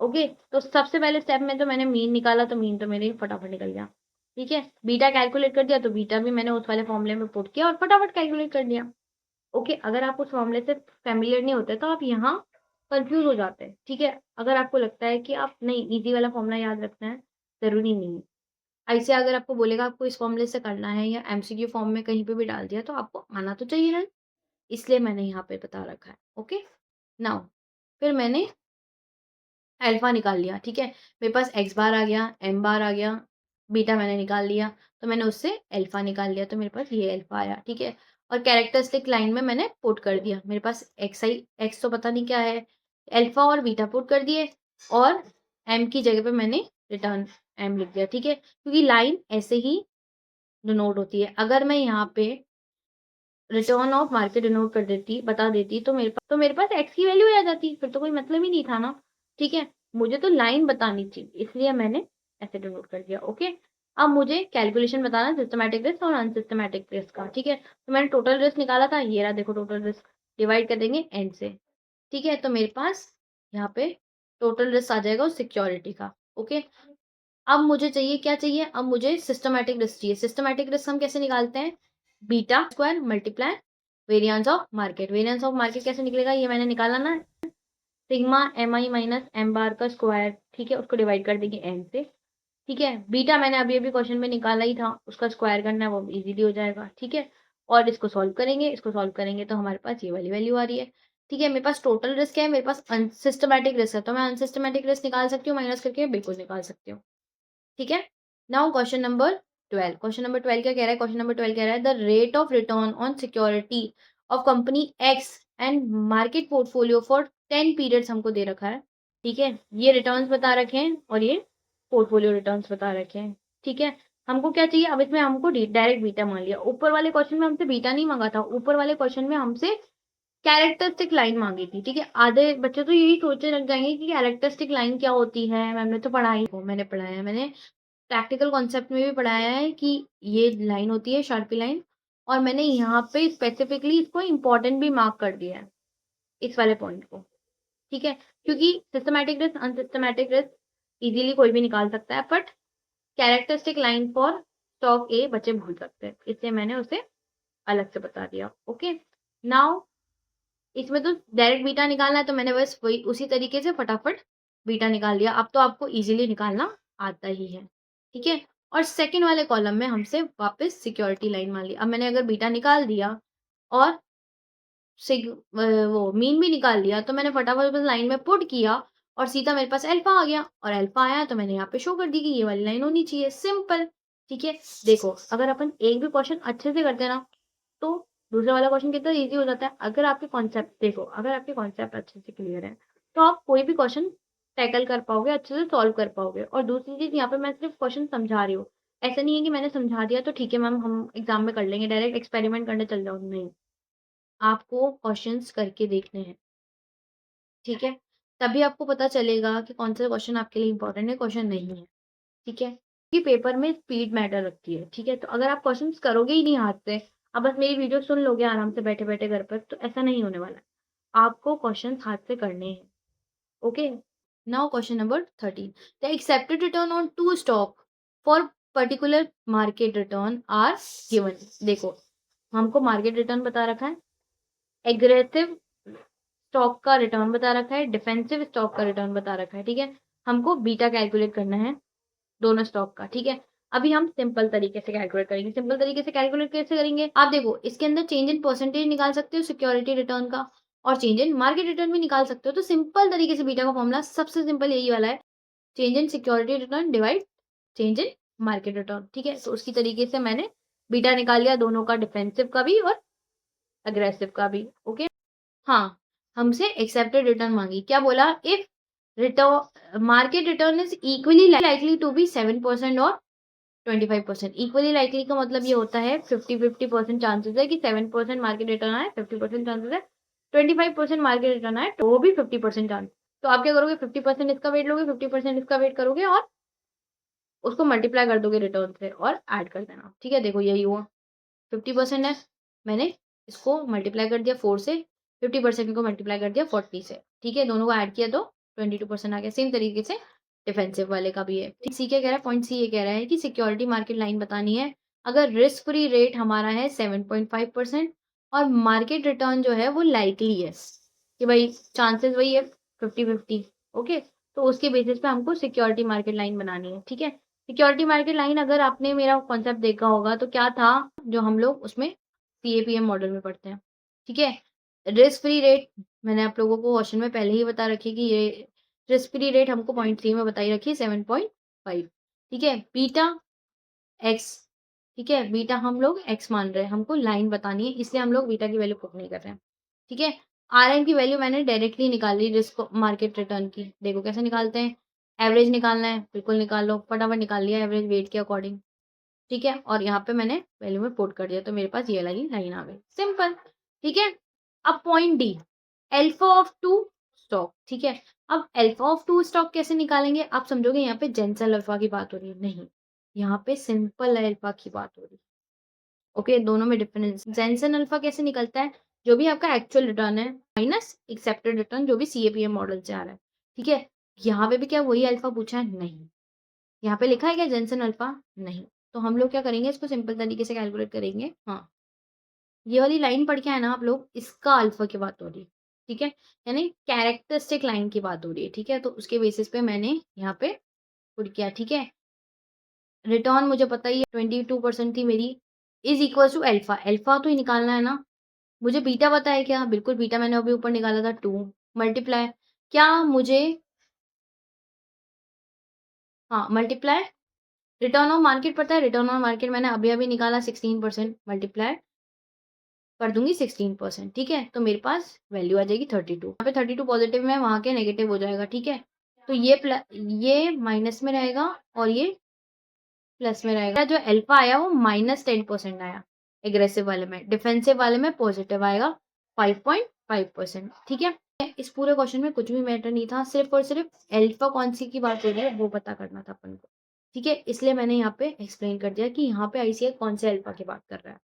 ओके, तो सबसे पहले स्टेप में तो मैंने मीन निकाला, तो मीन तो मेरे फटाफट निकल गया, ठीक है, बीटा कैलकुलेट कर दिया, तो बीटा भी मैंने उस वाले फॉर्मूले में पुट किया और फटाफट कैलकुलेट कर दिया। ओके, अगर आप उस फॉर्मूले से फैमिलियर नहीं होते तो आप यहाँ कंफ्यूज हो जाते हैं, ठीक है, अगर आपको लगता है कि आप नहीं इजी वाला फॉर्मूला याद रखना है, जरूरी नहीं है। ऐसे अगर आपको बोलेगा आपको इस फॉर्मूले से करना है या एमसीक्यू फॉर्म में कहीं पे भी डाल दिया, तो आपको आना तो चाहिए ना, इसलिए मैंने यहाँ पे बता रखा है। ओके, नाउ फिर मैंने अल्फा निकाल लिया, ठीक है, मेरे पास एक्स बार आ गया, एम बार आ गया, बीटा मैंने निकाल लिया, तो मैंने उससे अल्फा निकाल लिया, तो मेरे पास ये अल्फा आया, ठीक है, और कैरेक्टरिस्टिक लाइन में मैंने पुट कर दिया, मेरे पास एक्स आई एक्स तो पता नहीं क्या है, अल्फा और बीटा पुट कर दिए, और एम की जगह पे मैंने रिटर्न एम लिख दिया, ठीक है, क्योंकि लाइन ऐसे ही डिनोट होती है। अगर मैं यहाँ पे रिटर्न ऑफ मार्केट डिनोट कर देती, बता देती, तो मेरे पास एक्स की वैल्यू आ जाती, फिर तो कोई मतलब ही नहीं था ना, ठीक है, मुझे तो लाइन बतानी थी, इसलिए मैंने ऐसे डिनोट कर दिया। ओके, अब मुझे कैलकुलेशन बताना सिस्टमैटिक रिस्क और अनसिस्टमैटिक रिस्क का, ठीक है, तो मैंने टोटल रिस्क निकाला था, ये रहा देखो टोटल रिस्क, डिवाइड कर देंगे एन से, ठीक है, तो मेरे पास यहाँ पे टोटल रिस्क आ जाएगा उस सिक्योरिटी का। ओके, अब मुझे चाहिए क्या चाहिए, अब मुझे सिस्टमैटिक रिस्क चाहिए। सिस्टमैटिक रिस्क हम कैसे निकालते हैं, beta square multiply variance of market. Variance of market कैसे निकलेगा, ये मैंने निकाला ना, sigma M I minus M बार का स्क्वायर, ठीक है, उसको डिवाइड कर देंगे एन से, ठीक है, बीटा मैंने अभी अभी क्वेश्चन में निकाला ही था, उसका स्क्वायर करना है, वो इजीली हो जाएगा, ठीक है, और इसको सॉल्व करेंगे, इसको सॉल्व करेंगे तो हमारे पास ये वाली वैल्यू आ रही है, ठीक है, मेरे पास टोटल रिस्क है, मेरे पास अनसिस्टमैटिक रिस्क है, तो मैं अनसिस्टमैटिक रिस्क निकाल सकती हूँ माइनस करके, बिल्कुल निकाल सकती हूँ, ठीक है। Now question number 12, question number 12 क्या कह रहा है, क्वेश्चन नंबर 12 कह रहा है the rate of return on security of company x and market portfolio for 10 periods हमको दे रखा है, ठीक है, ये रिटर्न्स बता रखे हैं और ये पोर्टफोलियो रिटर्न्स बता रखे हैं, ठीक है, हमको क्या चाहिए, अब इसमें हमको डायरेक्ट बीटा मान लिया, ऊपर वाले क्वेश्चन में हमसे बीटा नहीं मांगा था, ऊपर वाले क्वेश्चन में हमसे कैरेक्टरिस्टिक लाइन मांगी थी, ठीक है, आधे बच्चे तो यही सोचने लग जाएंगे कि कैरेक्टरिस्टिक लाइन क्या होती है, मैम ने तो पढ़ाई, मैंने पढ़ाया, मैंने प्रैक्टिकल कॉन्सेप्ट में भी पढ़ाया है कि ये लाइन होती है शार्पी लाइन, और मैंने यहाँ पे स्पेसिफिकली इसको इम्पोर्टेंट भी मार्क कर दिया है, इस वाले पॉइंट को, ठीक है, क्योंकि systematic risk unsystematic risk easily कोई भी निकाल सकता है, but characteristic line for stock ए बच्चे भूल सकते हैं, इसलिए मैंने उसे अलग से बता दिया। ओके, नाउ इसमें तो डायरेक्ट बीटा निकालना है, तो मैंने बस वही उसी तरीके से फटाफट बीटा निकाल लिया, अब तो आपको इजीली निकालना आता ही है, ठीक है, और सेकंड वाले कॉलम में हमसे वापस सिक्योरिटी लाइन मान ली, अब मैंने अगर बीटा निकाल दिया और वो मीन भी निकाल लिया, तो मैंने फटाफट बस लाइन में पुट किया और सीधा मेरे पास अल्फा आ गया, और अल्फा आया तो मैंने यहाँ पे शो कर दी कि ये वाली लाइन होनी चाहिए, सिंपल, ठीक है। देखो अगर अपन एक भी क्वेश्चन अच्छे से करते हैं ना, तो दूसरा वाला क्वेश्चन कितना ईज़ी हो जाता है। अगर आपके कॉन्सेप्ट देखो, अगर आपके कॉन्सेप्ट अच्छे से क्लियर है, तो आप कोई भी क्वेश्चन टैकल कर पाओगे, अच्छे से सॉल्व कर पाओगे। और दूसरी चीज़ यहाँ पे मैं सिर्फ क्वेश्चन समझा रही हूँ। ऐसा नहीं है कि मैंने समझा दिया तो ठीक है मैम हम एग्ज़ाम में कर लेंगे, डायरेक्ट एक्सपेरिमेंट करने चल जाओ, नहीं। आपको क्वेश्चंस करके देखने हैं, ठीक है? तभी आपको पता चलेगा कि कौन सा क्वेश्चन आपके लिए इम्पोर्टेंट है, क्वेश्चन नहीं है, ठीक है? कि पेपर में स्पीड मैटर रखती है, ठीक है? तो अगर आप क्वेश्चंस करोगे ही नहीं हाथ से, आप बस मेरी वीडियो सुन लोगे आराम से बैठे-बैठे घर पर, तो ऐसा नहीं होने वाला है। आपको क्वेश्चंस हाथ से करने हैं, okay? Now question number 13, the expected return on 2 stock for particular market return are given. देखो, हमको मार्केट रिटर्न बता रखा है, एग्रेसिव स्टॉक का रिटर्न बता रखा है, डिफेंसिव स्टॉक का रिटर्न बता रखा है, ठीक है? हमको बीटा कैलकुलेट करना है दोनों स्टॉक का, ठीक है? अभी हम सिंपल तरीके से कैलकुलेट करेंगे। सिंपल तरीके से कैलकुलेट कैसे करेंगे? आप देखो इसके अंदर चेंज इन परसेंटेज निकाल सकते हो सिक्योरिटी रिटर्न का, और चेंज इन मार्केट रिटर्न भी निकाल सकते हो। तो सिंपल तरीके से बीटा का फॉर्मूला सबसे सिंपल यही वाला है, change in security return divide change in market return, ठीक है? तो उसकी तरीके से मैंने बीटा निकाल लिया दोनों का, डिफेंसिव का भी और अग्रेसिव का भी, ओके? हाँ, हमसे एक्सेप्टेड रिटर्न मांगी। क्या बोला? If return market return is equally likely to be 7% और 25%। इक्वली लाइकली का मतलब ये होता है 50-50% चांसेस है कि 7% मार्केट रिटर्न आए, 50% चांसेस है 25% मार्केट रिटर्न आए, तो वो भी 50% चांस। तो आप क्या करोगे? 50% इसका वेट लोगे, 50% इसका वेट करोगे और उसको मल्टीप्लाई कर दोगे रिटर्न से और ऐड कर देना। ठीक है, देखो यही हुआ। 50% है, मैंने इसको मल्टीप्लाई कर दिया 4 से, 50% को मल्टीप्लाई कर दिया 40 से। ठीक है, दोनों को ऐड किया तो 22% आ गया। सेम तरीके से डिफेंसिव वाले का भी है। ठीक, सी क्या कह रहा है? पॉइंट सी ये कह रहा है कि सिक्योरिटी मार्केट लाइन बतानी है। अगर रिस्क फ्री रेट हमारा है 7.5% और मार्केट रिटर्न जो है वो लाइकली है कि भाई चांसेस वही है 50-50। ओके, तो उसके बेसिस पे हमको सिक्योरिटी मार्केट लाइन बनानी है। ठीक है, सिक्योरिटी मार्केट लाइन अगर आपने मेरा कॉन्सेप्ट देखा होगा तो क्या था जो हम लोग उसमें सीएपीएम मॉडल में पढ़ते हैं। ठीक है, रिस्क फ्री रेट मैंने आप लोगों को क्वेश्चन में पहले ही बता रखी कि ये रिस्क फ्री रेट हमको पॉइंट 3 में बताई रखी है 7.5। ठीक है, बीटा एक्स। ठीक है, बीटा हम लोग एक्स मान रहे हैं, हमको लाइन बतानी है इसलिए हम लोग बीटा की वैल्यू पुट नहीं कर रहे हैं। ठीक है, आरएम की वैल्यू मैंने डायरेक्टली निकाली रिस्क मार्केट रिटर्न की। देखो कैसे निकालते हैं? एवरेज निकालना है, बिल्कुल निकाल लो, फटाफट निकाल लिया एवरेज वेट के अकॉर्डिंग। ठीक है, और यहाँ पे मैंने वैल्यू में पुट कर दिया तो मेरे पास ये वाली लाइन आ गई, सिंपल। ठीक है, अब point D, alpha of two stock. ठीक है, अब अल्फा ऑफ टू स्टॉक कैसे निकालेंगे? आप समझोगे यहाँ पे जेंसन अल्फा की बात हो रही है, नहीं, यहाँ पे सिंपल अल्फा की बात हो रही है। ओके, दोनों में डिफरेंस। जेंसन अल्फा कैसे निकलता है? जो भी आपका एक्चुअल रिटर्न है माइनस एक्सेप्टेड रिटर्न जो भी सीएपीएम मॉडल से आ रहा है। ठीक है, यहाँ पे भी क्या वही अल्फा पूछा है? नहीं। यहाँ पे लिखा है क्या जेंसन अल्फा? नहीं। तो हम लोग क्या करेंगे? इसको सिंपल तरीके से कैलकुलेट करेंगे। हाँ, ये वाली लाइन पढ़ के आए ना आप लोग, इसका अल्फा की बात हो रही है। ठीक है, यानी कैरेक्टरिस्टिक लाइन की बात हो रही है। ठीक है, तो उसके बेसिस पे मैंने यहाँ पे पुट किया। ठीक है, रिटर्न मुझे पता ही है 22% थी मेरी, is equal to alpha. Alpha तो ही निकालना है ना। मुझे बीटा पता है क्या? बिल्कुल, बीटा मैंने अभी ऊपर निकाला था 2 मल्टीप्लाई। क्या मुझे, हाँ मल्टीप्लाई, रिटर्न ऑफ मार्केट पता है? रिटर्न ऑफ मार्केट मैंने अभी अभी निकाला 16%, मल्टीप्लाई कर दूंगी 16%। ठीक है, तो मेरे पास वैल्यू आ जाएगी 32। यहाँ पे 32 पॉजिटिव में, वहां के नेगेटिव हो जाएगा। ठीक है, तो ये माइनस में रहेगा और ये प्लस में रहेगा। जो अल्फा आया वो -10% आया एग्रेसिव वाले में, डिफेंसिव वाले में पॉजिटिव आएगा 5.5%। ठीक है, इस पूरे क्वेश्चन में कुछ भी मैटर नहीं था, सिर्फ और सिर्फ अल्फा कौन सी की बात हो रही है वो पता करना था अपन को। ठीक है, इसलिए मैंने यहाँ पे एक्सप्लेन कर दिया कि यहाँ पे आईसीआई कौन से अल्फा की बात कर रहा है।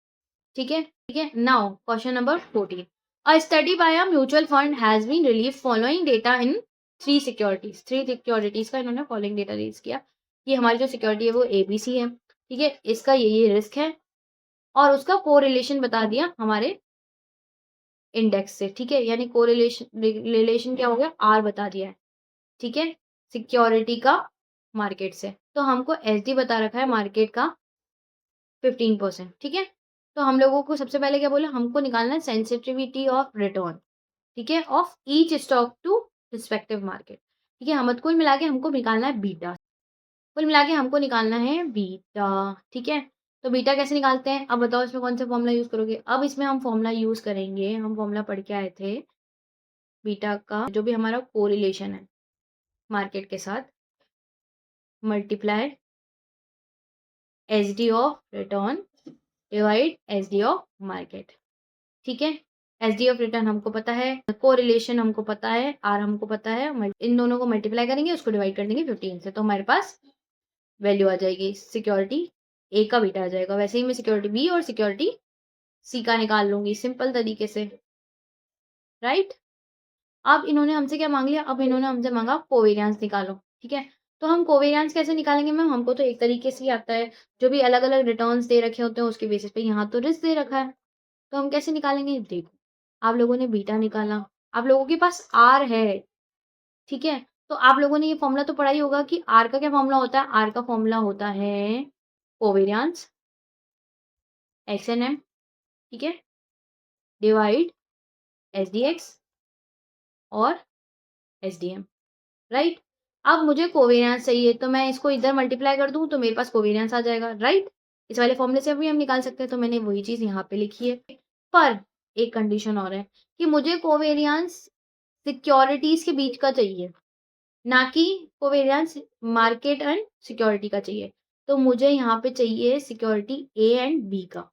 ठीक है, ठीक है। Now question number 14, a study by a mutual fund has been relieve following data in three securities का इन्होंने फॉलोइंग डेटा रिलीज किया। ये हमारी जो सिक्योरिटी है वो एबीसी है। ठीक है, इसका ये रिस्क है और उसका कोरिलेशन बता दिया हमारे इंडेक्स से। ठीक है, यानी कोरिलेशन रिलेशन क्या हो गया? आर बता दिया है। ठीक है, सिक्योरिटी का मार्केट से। तो हमको एसडी बता रखा है मार्केट का 15%। ठीक है, तो हम लोगों को सबसे पहले क्या बोला? हमको निकालना है सेंसिटिविटी ऑफ रिटर्न। ठीक है, of each stock to respective market. ठीक है, हम कुल मिला के हमको निकालना है बीटा। कुल मिला के हमको निकालना है बीटा। ठीक है, तो बीटा कैसे निकालते हैं? अब बताओ इसमें कौन सा फॉर्मूला यूज करोगे? अब इसमें हम फॉर्मूला यूज करेंगे, हम फॉर्मूला पढ़ के आए थे बीटा का, जो भी हमारा कोरिलेशन है मार्केट के साथ, multiply SD of return divide SD of market. ठीक है, एसडी ऑफ रिटर्न हमको पता है, कोरिलेशन हमको पता है, आर हमको पता है, इन दोनों को मल्टीप्लाई करेंगे, उसको डिवाइड कर देंगे 15 से, तो हमारे पास वैल्यू आ जाएगी सिक्योरिटी ए का बीटा आ जाएगा। वैसे ही मैं सिक्योरिटी बी और सिक्योरिटी सी का निकाल लूंगी सिंपल तरीके से, राइट। अब इन्होंने हमसे क्या मांग लिया? अब इन्होंने हमसे मांगा कोवेरियंस निकालो। ठीक है, तो हम कोवेरियंस कैसे निकालेंगे मैम? हमको तो एक तरीके से ही आता है, जो भी अलग अलग रिटर्न्स दे रखे होते हैं उसके बेसिस पे। यहाँ तो रिस्क दे रखा है, तो हम कैसे निकालेंगे? देखो, आप लोगों ने बीटा निकाला, आप लोगों के पास आर है। ठीक है, तो आप लोगों ने ये फॉर्मूला तो पढ़ा ही होगा कि आर का क्या फॉर्मूला होता है? आर का फॉर्मूला होता है कोवेरियंस एक्स एन एम। ठीक है, डिवाइड एस डी एक्स और एस डी एम, राइट। अब मुझे कोवेरियंस चाहिए तो मैं इसको इधर मल्टीप्लाई कर दूं तो मेरे पास कोवेरियंस आ जाएगा, राइट। इस वाले फॉर्मूले से भी हम निकाल सकते हैं, तो मैंने वही चीज यहाँ पे लिखी है। पर एक कंडीशन और है कि मुझे कोवेरियंस सिक्योरिटीज के बीच का चाहिए, ना कि कोवेरियंस मार्केट एंड सिक्योरिटी का चाहिए। तो मुझे यहाँ पे चाहिए सिक्योरिटी ए एंड बी का,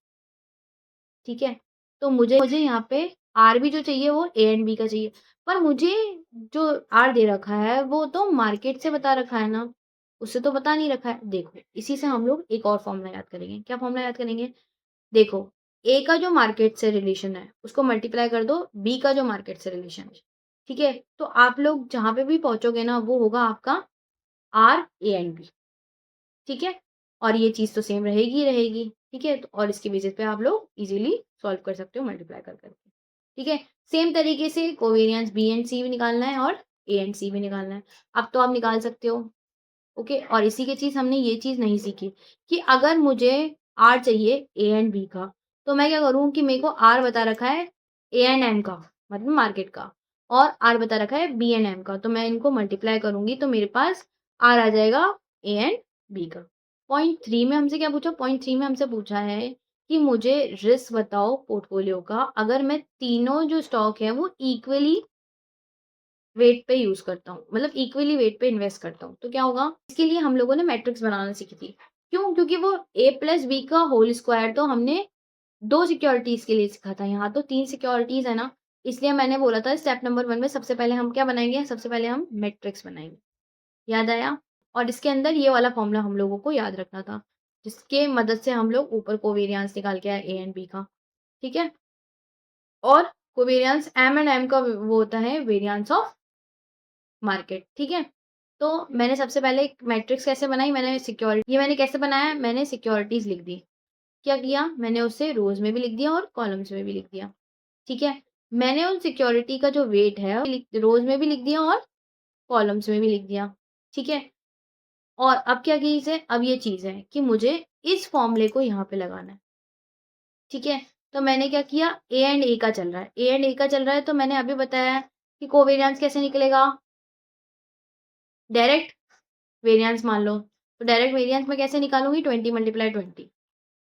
ठीक है? तो मुझे मुझे यहाँ पे आर भी जो चाहिए वो ए एंड बी का चाहिए, पर मुझे जो आर दे रखा है वो तो मार्केट से बता रखा है ना, उससे तो बता नहीं रखा है। देखो, इसी से हम लोग एक और फॉर्मूला याद करेंगे। क्या फॉर्मूला याद करेंगे? देखो, ए का जो मार्केट से रिलेशन है उसको मल्टीप्लाई कर दो बी का जो मार्केट से रिलेशन है, ठीक है? तो आप लोग जहाँ पे भी पहुँचोगे ना वो होगा आपका आर ए एंड बी, ठीक है? और ये चीज़ तो सेम रहेगी ही रहेगी, ठीक है? तो और इसके बेसिस पे आप लोग इज़िली सॉल्व कर सकते हो मल्टीप्लाई कर कर के, ठीक है? सेम तरीके से कोवेरिएंस बी एंड सी भी निकालना है और ए एंड सी भी निकालना है। अब तो आप निकाल सकते हो, ओके? और इसी की चीज़ हमने ये चीज़ नहीं सीखी कि अगर मुझे आर चाहिए ए एंड बी का, तो मैं क्या करूँ कि मेरे को आर बता रखा है ए एंड एम का, मतलब मार्केट का, और आर बता रखा है बी एंड एम का, तो मैं इनको मल्टीप्लाई करूँगी तो मेरे पास आर आ जाएगा ए एंड बी का। पॉइंट 3 में हमसे क्या पूछा? पॉइंट 3 में हमसे पूछा है कि मुझे रिस्क बताओ पोर्टफोलियो का, अगर मैं तीनों जो स्टॉक है वो इक्वली वेट पे यूज़ करता हूँ, मतलब इक्वली वेट पे इन्वेस्ट करता हूँ, तो क्या होगा? इसके लिए हम लोगों ने मैट्रिक्स बनाना सीखी थी। क्यों? क्योंकि वो a प्लस बी का होल स्क्वायर तो हमने 2 सिक्योरिटीज़ के लिए सीखा था, यहाँ तो 3 सिक्योरिटीज़ है ना, इसलिए मैंने बोला था स्टेप नंबर 1 में सबसे पहले हम क्या बनाएँगे? सबसे पहले हम मैट्रिक्स बनाएँगे। याद आया? और इसके अंदर ये वाला फ़ॉर्मूला हम लोगों को याद रखना था, जिसके मदद से हम लोग ऊपर कोवेरिएंस निकाल के आए ए एंड बी का, ठीक है? और कोवेरिएंस एम एंड एम का वो होता है वेरिएंस ऑफ मार्केट, ठीक है? तो मैंने सबसे पहले एक मैट्रिक्स कैसे बनाई? ये मैंने कैसे बनाया? मैंने सिक्योरिटीज़ लिख दी। क्या किया? मैंने उसे रोज़ में भी लिख दिया और कॉलम्स में भी लिख दिया, ठीक है? मैंने उन सिक्योरिटी का जो वेट है रोज़ में भी लिख दिया और कॉलम्स में भी लिख दिया, ठीक है? और अब क्या चीज़ है? अब ये चीज़ है कि मुझे इस फ़ॉर्मूले को यहाँ पे लगाना है, ठीक है? तो मैंने क्या किया? ए एंड ए का चल रहा है, ए एंड ए का चल रहा है तो मैंने अभी बताया कि कोवेरिएंस कैसे निकलेगा? डायरेक्ट वेरिएंस मान लो, तो डायरेक्ट वेरिएंस मैं कैसे निकालूँगी? 20 मल्टीप्लाई 20,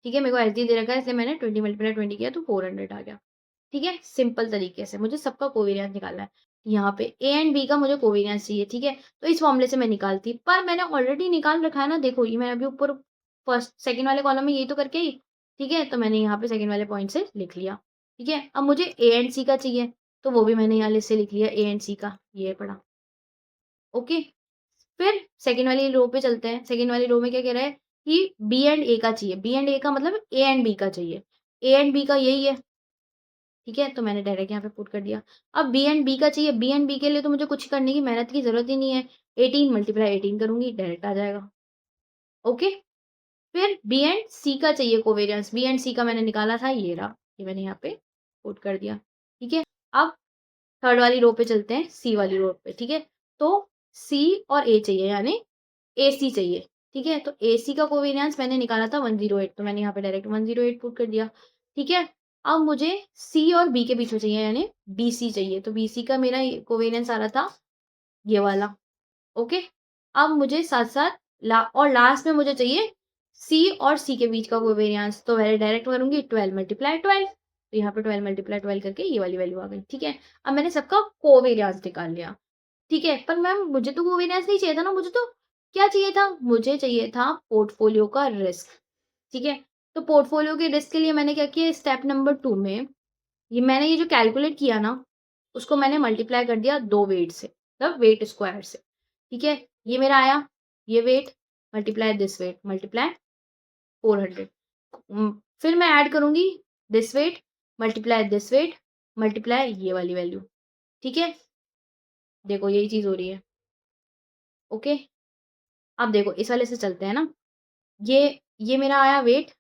ठीक है? मेरे को एसडी दे रखा है इसलिए मैंने 20 मल्टीप्लाई 20 किया तो 400 आ गया, ठीक है? सिंपल तरीके से मुझे सबका कोवेरिएंस निकालना है। यहाँ पे ए एंड बी का मुझे कोवेरिएंस चाहिए, ठीक है? तो इस फ़ॉर्मूले से मैं निकालती, पर मैंने ऑलरेडी निकाल रखा है ना, देखो ये मैं अभी ऊपर फर्स्ट सेकंड वाले कॉलम में यही तो करके आई, ठीक है? तो मैंने यहाँ पे सेकंड वाले पॉइंट से लिख लिया, ठीक है? अब मुझे ए एंड सी का चाहिए, तो वो भी मैंने यहाँ लिस्ट से लिख लिया ए एंड सी का, ये पड़ा, ओके? फिर सेकंड वाली रो पे चलते हैं। सेकंड वाली रो में क्या कह रहा है कि बी एंड ए का चाहिए। बी एंड ए का मतलब ए एंड बी का चाहिए। ए एंड बी का यही है, ठीक है? तो मैंने डायरेक्ट यहाँ पे पुट कर दिया। अब बी एंड बी का चाहिए। बी एंड बी के लिए तो मुझे कुछ करने की मेहनत की ज़रूरत ही नहीं है। 18 मल्टीप्लाई 18 करूँगी, डायरेक्ट आ जाएगा। ओके? फिर बी एंड सी का चाहिए कोवेरिएंस। बी एंड सी का मैंने निकाला था, ये रहा। ये मैंने यहाँ पे पुट कर दिया, ठीक है? अब थर्ड वाली रो पे चलते हैं, सी वाली रो पे, ठीक है? तो सी और ए चाहिए, यानी एसी चाहिए, ठीक है? तो एसी का कोवेरिएंस मैंने निकाला था 108, तो मैंने यहाँ पे डायरेक्ट 108 पुट कर दिया, ठीक है? अब मुझे सी और बी के बीच में चाहिए, यानी बीसी चाहिए, तो बीसी का मेरा ये कोवेरिएंस आ रहा था ये वाला, ओके? अब मुझे साथ-साथ लास्ट में मुझे चाहिए सी और सी के बीच का कोवेरिएंस, तो मैं डायरेक्ट करूँगी 12 मल्टीप्लाई 12, तो यहाँ पे 12 मल्टीप्लाई 12 करके ये वाली वैल्यू आ गई, ठीक है? अब मैंने सबका कोवेरिएंस निकाल लिया। ठीक है, पर मैम मुझे तो कोवेरिएंस नहीं चाहिए था ना, मुझे तो क्या चाहिए था? मुझे चाहिए था पोर्टफोलियो का रिस्क, ठीक है? तो पोर्टफोलियो के रिस्क के लिए मैंने क्या किया स्टेप नंबर 2 में, ये जो कैलकुलेट किया ना, उसको मैंने मल्टीप्लाई कर दिया 2 वेट से, मतलब वेट स्क्वायर से, ठीक है? ये मेरा आया, ये weight multiply this weight multiply 400, फिर मैं ऐड करूँगी this weight multiply this weight multiply ये वाली वैल्यू, ठीक है? देखो यही चीज़ हो रही है, ओके? अब देखो इस वाले से चलते हैं ना, ये ये मेरा आया वेट,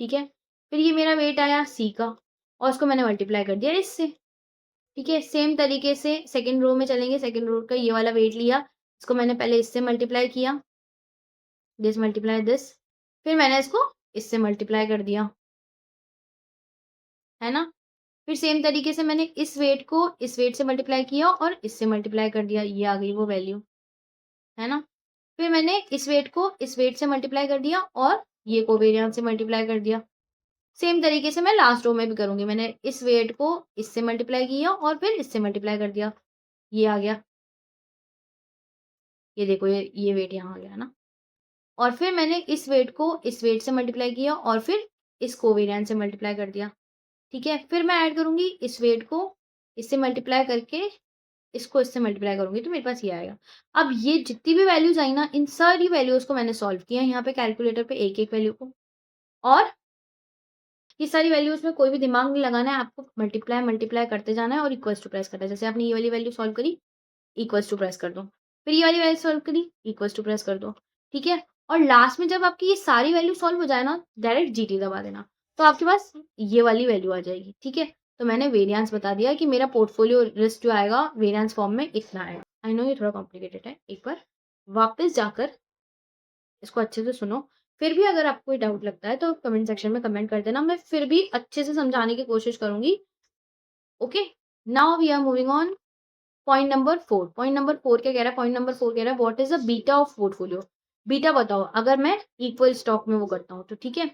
ठीक है? फिर ये मेरा वेट आया सी का और उसको मैंने मल्टीप्लाई कर दिया इससे, ठीक है? सेम तरीके से सेकंड रो में चलेंगे, सेकंड रो का ये वाला वेट लिया, इसको मैंने पहले इससे मल्टीप्लाई किया, दिस मल्टीप्लाई दिस, फिर मैंने इसको इससे मल्टीप्लाई कर दिया, है ना? फिर सेम तरीके से मैंने इस वेट को इस वेट से मल्टीप्लाई किया और इससे मल्टीप्लाई कर दिया, ये आ गई वो वैल्यू, है ना? फिर मैंने इस वेट को इस वेट से मल्टीप्लाई कर दिया और ये कोवेरिएंस से मल्टीप्लाई कर दिया। सेम तरीके से मैं लास्ट रो में भी करूँगी। मैंने इस वेट को इससे मल्टीप्लाई किया और फिर इससे मल्टीप्लाई कर दिया। ये आ गया, ये देखो ये वेट यहाँ आ गया ना। और फिर मैंने इस वेट को इस वेट से मल्टीप्लाई किया और फिर इस कोवेरिएंस से मल्टीप्लाई कर दिया, ठीक है? फिर मैं ऐड करूँगी इस वेट को इससे मल्टीप्लाई करके इसको इससे मल्टीप्लाई करूँगी तो मेरे पास ये आएगा। अब ये जितनी भी वैल्यूज़ आई ना, इन सारी वैल्यूज़ को मैंने सॉल्व किया यहाँ पे कैलकुलेटर पे एक-एक वैल्यू को, और ये सारी वैल्यूज़ में कोई भी दिमाग नहीं लगाना है, आपको मल्टीप्लाई मल्टीप्लाई करते जाना है और इक्वल्स टू प्रेस करना है। जैसे आपने ये वाली वैल्यू सॉल्व करी, इक्वल्स टू प्रेस कर दो। फिर ये वाली वैल्यू सॉल्व करी, इक्वल्स टू प्रेस कर दो, ठीक है? और लास्ट में जब आपकी ये सारी वैल्यू सॉल्व हो जाए ना, डायरेक्ट जीटी दबा देना, तो आपके पास ये वाली वैल्यू आ जाएगी, ठीक है? तो मैंने वेरिएंस बता दिया कि मेरा पोर्टफोलियो रिस्क जो आएगा वेरिएंस फॉर्म में इतना आएगा। आई नो ये थोड़ा कॉम्प्लिकेटेड है, एक बार वापस जाकर इसको अच्छे से सुनो। फिर भी अगर आपको कोई डाउट लगता है तो कमेंट सेक्शन में कमेंट कर देना, मैं फिर भी अच्छे से समझाने की कोशिश करूँगी। Okay? Now we are moving on point number 4। Point number 4 क्या कह रहा है? पॉइंट नंबर 4 कह रहा है what is the beta of portfolio? Beta बताओ अगर मैं इक्वल स्टॉक में वो करता हूँ तो, ठीक है?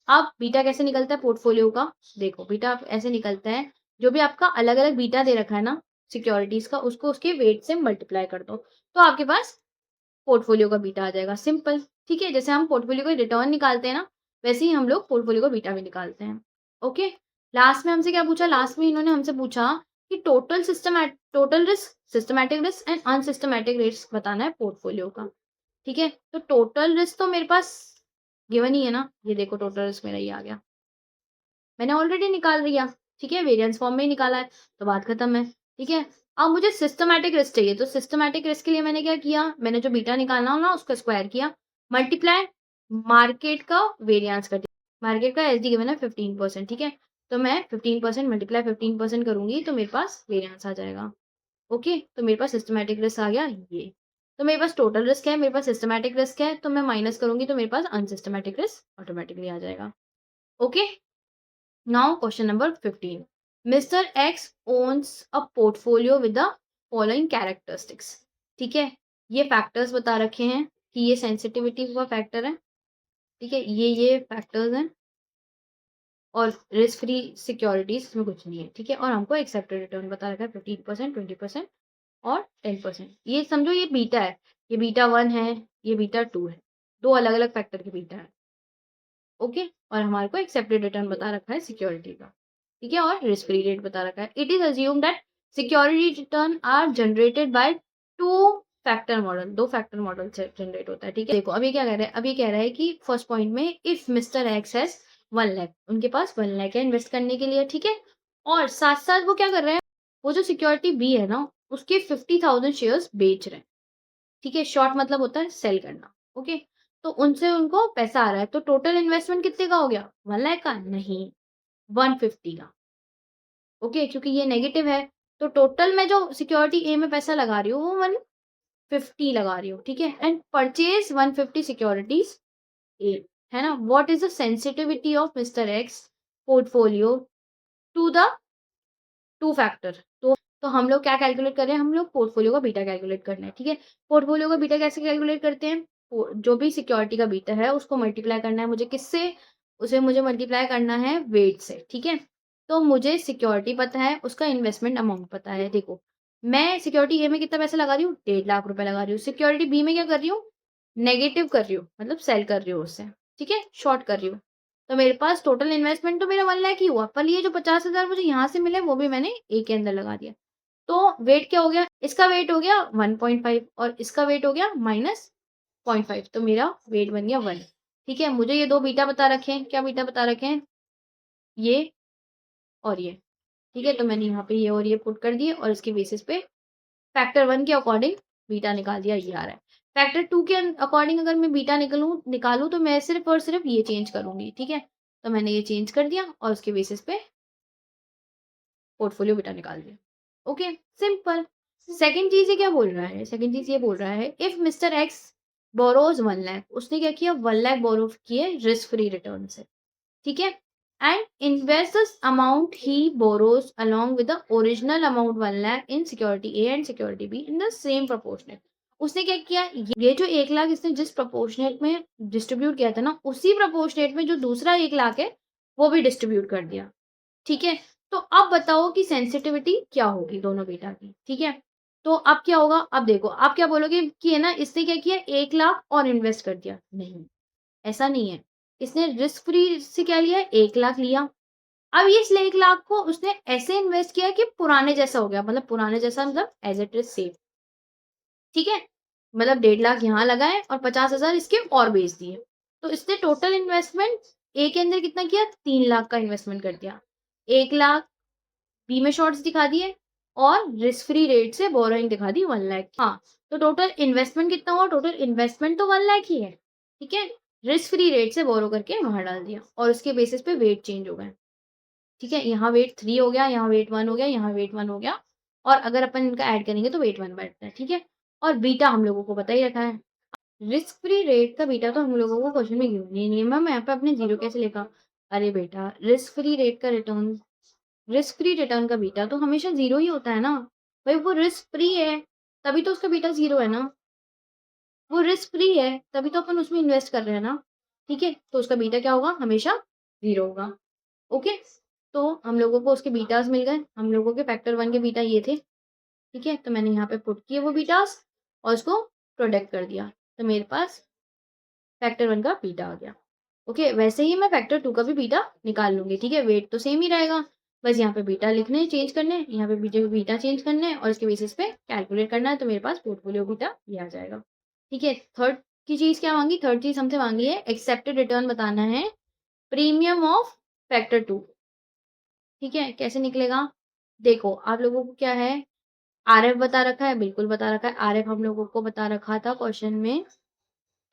अब बीटा कैसे निकलता है पोर्टफोलियो का? देखो बीटा ऐसे निकलता है, जो भी आपका अलग-अलग बीटा दे रखा है ना सिक्योरिटीज़ का, उसको उसके वेट से मल्टीप्लाई कर दो। तो आपके पास पोर्टफोलियो का बीटा आ जाएगा, सिंपल, ठीक है? जैसे हम पोर्टफोलियो का रिटर्न निकालते हैं ना, वैसे ही हम लोग पोर्टफोलियो का बीटा भी निकालते हैं, ओके? लास्ट में हमसे क्या पूछा? लास्ट में इन्होंने हमसे पूछा कि total risk, systematic risk and unsystematic risk बताना है पोर्टफोलियो का, ठीक है? तो टोटल रिस्क तो मेरे पास गिवन ही है ना, ये देखो टोटल रिस्क मेरा ये आ गया। मैंने ऑलरेडी निकाल लिया, ठीक है? वेरिएंस फॉर्म में ही निकाला है, तो बात खत्म है, ठीक है? अब मुझे सिस्टमैटिक रिस्क चाहिए, तो सिस्टमैटिक रिस्क के लिए मैंने क्या किया? मैंने जो बीटा निकालना हो ना, उसका स्क्वायर किया, मल्टीप्लाई मार्केट का वेरिएंस कर दिया। मार्केट का एसडी गिवन है 15%, ठीक है? तो मैं 15% मल्टीप्लाई 15% करूँगी, तो मेरे पास वेरिएंस आ जाएगा, ओके? तो मेरे पास सिस्टमैटिक रिस्क आ गया ये। तो मेरे पास टोटल रिस्क है, मेरे पास सिस्टमैटिक रिस्क है, तो मैं माइनस करूँगी, तो मेरे पास अनसिस्टमैटिक रिस्क ऑटोमैटिकली आ जाएगा, okay? Now question number 15. Mr. X owns a portfolio with the following characteristics. ठीक है, ये फैक्टर्स बता रखे हैं कि ये सेंसिटिविटी का फैक्टर है, ठीक है, ये फैक्टर्स हैं और रिस्क फ्री सिक्योरिटीज इसमें कुछ नहीं है, ठीक है, और हमको एक्सेप्टेड रिटर्न बता रखा है 15%, 20% और 10%। ये समझो ये बीटा है, ये बीटा 1 है, ये बीटा 2 है, दो अलग अलग फैक्टर के बीटा है, ओके, और हमारे को एक्सेप्टेड रिटर्न बता रखा है सिक्योरिटी का, ठीक है, और रिस्क फ्री रेट बता रखा है। It is assume that security return are generated by two factor model, दो फैक्टर मॉडल से जनरेट होता है, ठीक है। देखो अभी क्या कह रहा है, अभी कह रहा है कि फर्स्ट पॉइंट में if mister x has 1 lakh, उनके पास 1 लाख है इन्वेस्ट करने के लिए, ठीक है, और साथ साथ वो क्या कर रहे हैं, वो जो सिक्योरिटी बी है ना उसके 50,000 शेयर्स बेच रहे हैं, ठीक है, शॉर्ट मतलब होता है सेल करना, ओके, तो उनसे उनको पैसा आ रहा है, तो टोटल इन्वेस्टमेंट कितने का हो गया? 1 लाख का नहीं, 150 का, ओके, क्योंकि ये नेगेटिव है, तो टोटल मैं जो सिक्योरिटी ए में पैसा लगा रही हूँ वो 150 लगा रही हूँ, ठीक है, एंड परचेज 150 सिक्योरिटीज ए, है ना। What is the sensitivity of mister X portfolio to the two factor, तो हम लोग क्या कैलकुलेट कर रहे हैं, हम लोग पोर्टफोलियो का बीटा कैलकुलेट करना है, ठीक है। पोर्टफोलियो का बीटा कैसे कैलकुलेट करते हैं, जो भी सिक्योरिटी का बीटा है उसको मल्टीप्लाई करना है मुझे किससे, उसे मुझे मल्टीप्लाई करना है वेट से, ठीक है। तो मुझे सिक्योरिटी पता है, उसका इन्वेस्टमेंट अमाउंट पता है। देखो मैं सिक्योरिटी ए में कितना पैसा लगा रही हूँ, 1.5 लाख रुपए लगा रही हूँ। सिक्योरिटी बी में क्या कर रही हूँ, नेगेटिव कर रही हूँ, मतलब सेल कर रही हूँ उससे, ठीक है, शॉर्ट कर रही हूँ। तो मेरे पास टोटल इन्वेस्टमेंट तो मेरा 1 लाख ही हुआ, पर ये जो 50,000 मुझे यहाँ से मिले वो भी मैंने ए के अंदर लगा दिया। तो वेट क्या हो गया, इसका वेट हो गया 1.5 और इसका वेट हो गया माइनस 0.5, तो मेरा वेट बन गया 1, ठीक है। मुझे ये दो बीटा बता रखे हैं, क्या बीटा बता रखे हैं, ये और ये, ठीक है, तो मैंने यहाँ पे ये और ये पुट कर दिए और इसके बेसिस पे फैक्टर 1 के अकॉर्डिंग बीटा निकाल दिया, ये आ रहा है। फैक्टर 2 के अकॉर्डिंग अगर मैं बीटा निकालूँ तो मैं सिर्फ और सिर्फ ये चेंज करूँगी, ठीक है। तो मैंने ये चेंज कर दिया और उसके बेसिस पे पोर्टफोलियो बीटा निकाल दिया, ओके, सिंपल। सेकंड चीज़ ये क्या बोल रहा है, सेकंड चीज़ ये बोल रहा है if mister x borrows 1 lakh, उसने क्या किया 1 लाख बोरो किए रिस्क फ्री रिटर्न से, ठीक है, and invest this amount he borrows along with the original amount 1 lakh in security A and security be in the same proportionate. उसने क्या किया, ये जो 1 लाख इसने जिस प्रोपोर्शनेट में डिस्ट्रीब्यूट किया था ना, उसी प्रोपोर्शनेट में जो दूसरा 1 लाख है वो भी डिस्ट्रीब्यूट कर दिया, ठीक है। तो अब बताओ कि सेंसिटिविटी क्या होगी दोनों बीटा की, ठीक है। तो अब क्या होगा? अब देखो, आप क्या बोलोगे कि है ना इसने क्या किया 1 लाख और इन्वेस्ट कर दिया। नहीं, ऐसा नहीं है। इसने रिस्क फ्री से क्या लिया? 1 लाख लिया। अब इस 1 लाख को उसने ऐसे इन्वेस्ट किया कि पुराने जैसा हो गया, मतलब पुराने जैसा मतलब एज़ इट इज़ सेम, ठीक है? मतलब 1.5 लाख यहाँ लगाए और 50,000 इसके और बेच दिए। तो इसने टोटल इन्वेस्टमेंट ए के अंदर कितना किया? 3 लाख का इन्वेस्टमेंट कर दिया। 1 लाख बी में शॉर्ट्स दिखा दिए और रिस्क फ्री रेट से बोरोइंग दिखा दी 1 लाख। हाँ, तो टोटल इन्वेस्टमेंट कितना हुआ? टोटल इन्वेस्टमेंट तो 1 लाख ही है, ठीक है? रिस्क फ्री रेट से बोरो करके वहाँ डाल दिया और उसके बेसिस पे वेट चेंज हो गए। ठीक है? यहाँ वेट 3 हो गया, यहाँ वेट 1 हो गया, यहाँ वेट 1 हो गया और अगर अपन इनका ऐड करेंगे तो वेट 1 बैठता है, ठीक है? और बीटा हम लोगों को पता ही रखा है। रिस्क फ्री रेट का बीटा तो हम लोगों को क्वेश्चन में गिवन ही नहीं है। मैम यहाँ पे आपने 0 कैसे लिखा? अरे बेटा, रिस्क फ्री रिटर्न का बीटा तो हमेशा 0 ही होता है ना। भाई वो रिस्क फ्री है, तभी तो उसका बीटा 0 है ना। वो रिस्क फ्री है, तभी तो अपन उसमें इन्वेस्ट कर रहे हैं ना। ठीक है? तो उसका बीटा क्या होगा? हमेशा 0 होगा। ओके? तो हम लोगों को उसके बीटाज़ मिल गए। हम लोगों के फैक्टर 1 के बीटा ये थे। ठीक है? तो मैंने यहाँ पे पुट किए वो बीटाज़ और उसको प्रोडक्ट कर दिया। तो मेरे पास फैक्टर 1 का बीटा आ गया। ओके, वैसे ही मैं फैक्टर 2 का भी बीटा निकाल लूँगी, ठीक है? वेट तो सेम ही रहेगा, बस यहाँ पे बीटा लिखने हैं, चेंज करने हैं, यहाँ पे बीटा चेंज करने हैं और इसके बेसिस पे कैलकुलेट करना है, तो मेरे पास पोर्टफोलियो बीटा ये आ जाएगा। ठीक है? थर्ड की चीज़ क्या माँगी? थर्ड चीज़ हमसे माँगी है एक्सेप्टेड रिटर्न बताना है, प्रीमियम ऑफ फैक्टर 2। ठीक है? कैसे निकलेगा? देखो, आप लोगों को क्या है, आरएफ बता रखा है, बिल्कुल बता रखा है। आरएफ हम लोगों को बता रखा था क्वेश्चन में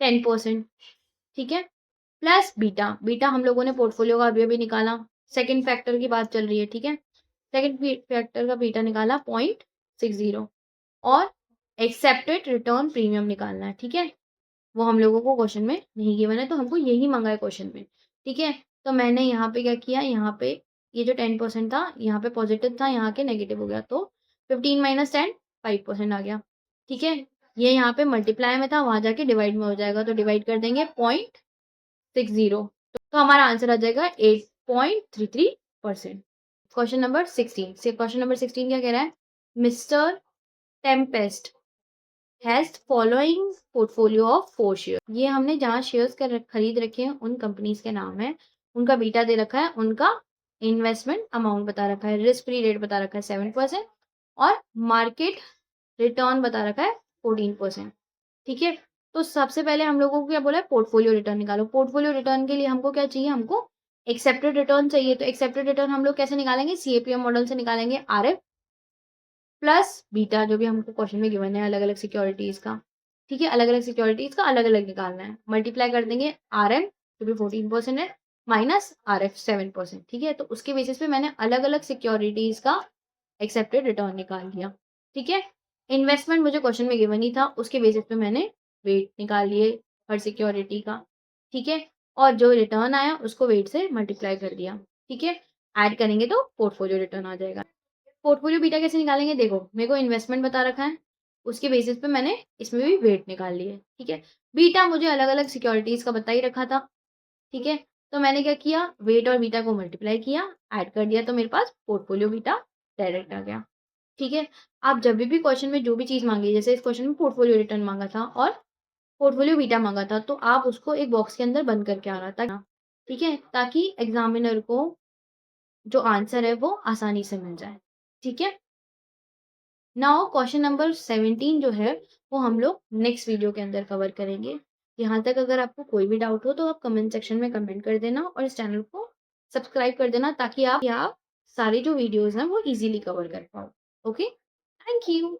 10%, ठीक है? प्लस बीटा, बीटा हम लोगों ने पोर्टफोलियो का अभी-अभी निकाला। सेकंड फैक्टर की बात चल रही है, ठीक है? सेकंड फैक्टर का बीटा निकाला 0.60 और एक्सेप्टेड रिटर्न प्रीमियम निकालना है, ठीक है? वो हम लोगों को क्वेश्चन में नहीं गिवन है, तो हमको यही माँगा है क्वेश्चन में, ठीक है? तो मैंने यहाँ पे क्या किया, यहाँ पे ये जो 10% था, यहाँ पे पॉज़िटिव था, यहाँ के नेगेटिव हो गया, तो 15 माइनस 10 5% आ गया, ठीक है? ये यहाँ पे मल्टीप्लाई में था, वहाँ जाके डिवाइड में हो जाएगा, तो डिवाइड कर देंगे 0.60, तो हमारा आंसर आ जाएगा 8.33%। क्वेश्चन नंबर 16, क्वेश्चन नंबर 16 क्या कह रहा है? Mister Tempest has following portfolio of 4 share. ये हमने जहाँ शेयर्स खरीद रखे हैं उन कंपनीज़ के नाम है, उनका बीटा दे रखा है, उनका इन्वेस्टमेंट अमाउंट बता रखा है, रिस्क फ्री रेट बता रखा है 7% और मार्केट रिटर्न बता रखा है 14%, ठीक है? तो सबसे पहले हम लोगों को क्या बोला है? पोर्टफोलियो रिटर्न निकालो। पोर्टफोलियो रिटर्न के लिए हमको क्या चाहिए? हमको एक्सेप्टेड रिटर्न चाहिए। तो एक्सेप्टेड रिटर्न हम लोग कैसे निकालेंगे? सीएपीएम मॉडल से निकालेंगे, आरएफ प्लस बीटा, जो भी हमको क्वेश्चन में गिवन है अलग-अलग सिक्योरिटीज़ का, ठीक है? अलग-अलग सिक्योरिटीज़ का अलग-अलग निकालना है। मल्टीप्लाई कर देंगे आरएम जो भी 14% है माइनस आरएफ 7%, ठीक है? तो उसके बेसिस पे मैंने अलग-अलग सिक्योरिटीज़ का एक्सेप्टेड रिटर्न निकाल लिया, ठीक है? इन्वेस्टमेंट मुझे क्वेश्चन में गिवन ही था, उसके बेसिस पे मैंने वेट निकाल लिए हर सिक्योरिटी का, ठीक है? और जो रिटर्न आया उसको वेट से मल्टीप्लाई कर दिया, ठीक है? ऐड करेंगे तो पोर्टफोलियो रिटर्न आ जाएगा। पोर्टफोलियो बीटा कैसे निकालेंगे? देखो, मेरे को इन्वेस्टमेंट बता रखा है, उसके बेसिस पे मैंने इसमें भी वेट निकाल लिए, ठीक है? बीटा मुझे अलग-अलग सिक्योरिटीज़ का बता ही रखा था, ठीक है? तो मैंने क्या किया, वेट और बीटा को मल्टीप्लाई किया, ऐड कर दिया, तो मेरे पास पोर्टफोलियो बीटा डायरेक्ट आ गया, ठीक है? आप जब भी क्वेश्चन में जो भी चीज़ माँगी, जैसे इस क्वेश्चन में पोर्टफोलियो रिटर्न माँगा था और पोर्टफोलियो बीटा माँगा था, तो आप उसको एक बॉक्स के अंदर बंद करके आना था, ठीक है? ताकि एग्ज़ामिनर को जो आंसर है वो आसानी से मिल जाए, ठीक है? नाउ क्वेश्चन नंबर 17 जो है वो हम लोग नेक्स्ट वीडियो के अंदर कवर करेंगे। यहाँ तक अगर आपको कोई भी डाउट हो तो आप कमेंट सेक्शन में कमेंट कर देना और इस चैनल को सब्सक्राइब कर देना ताकि आप सारे जो वीडियोज़ हैं वो ईज़िली कवर कर पाओ। ओके? Thank you.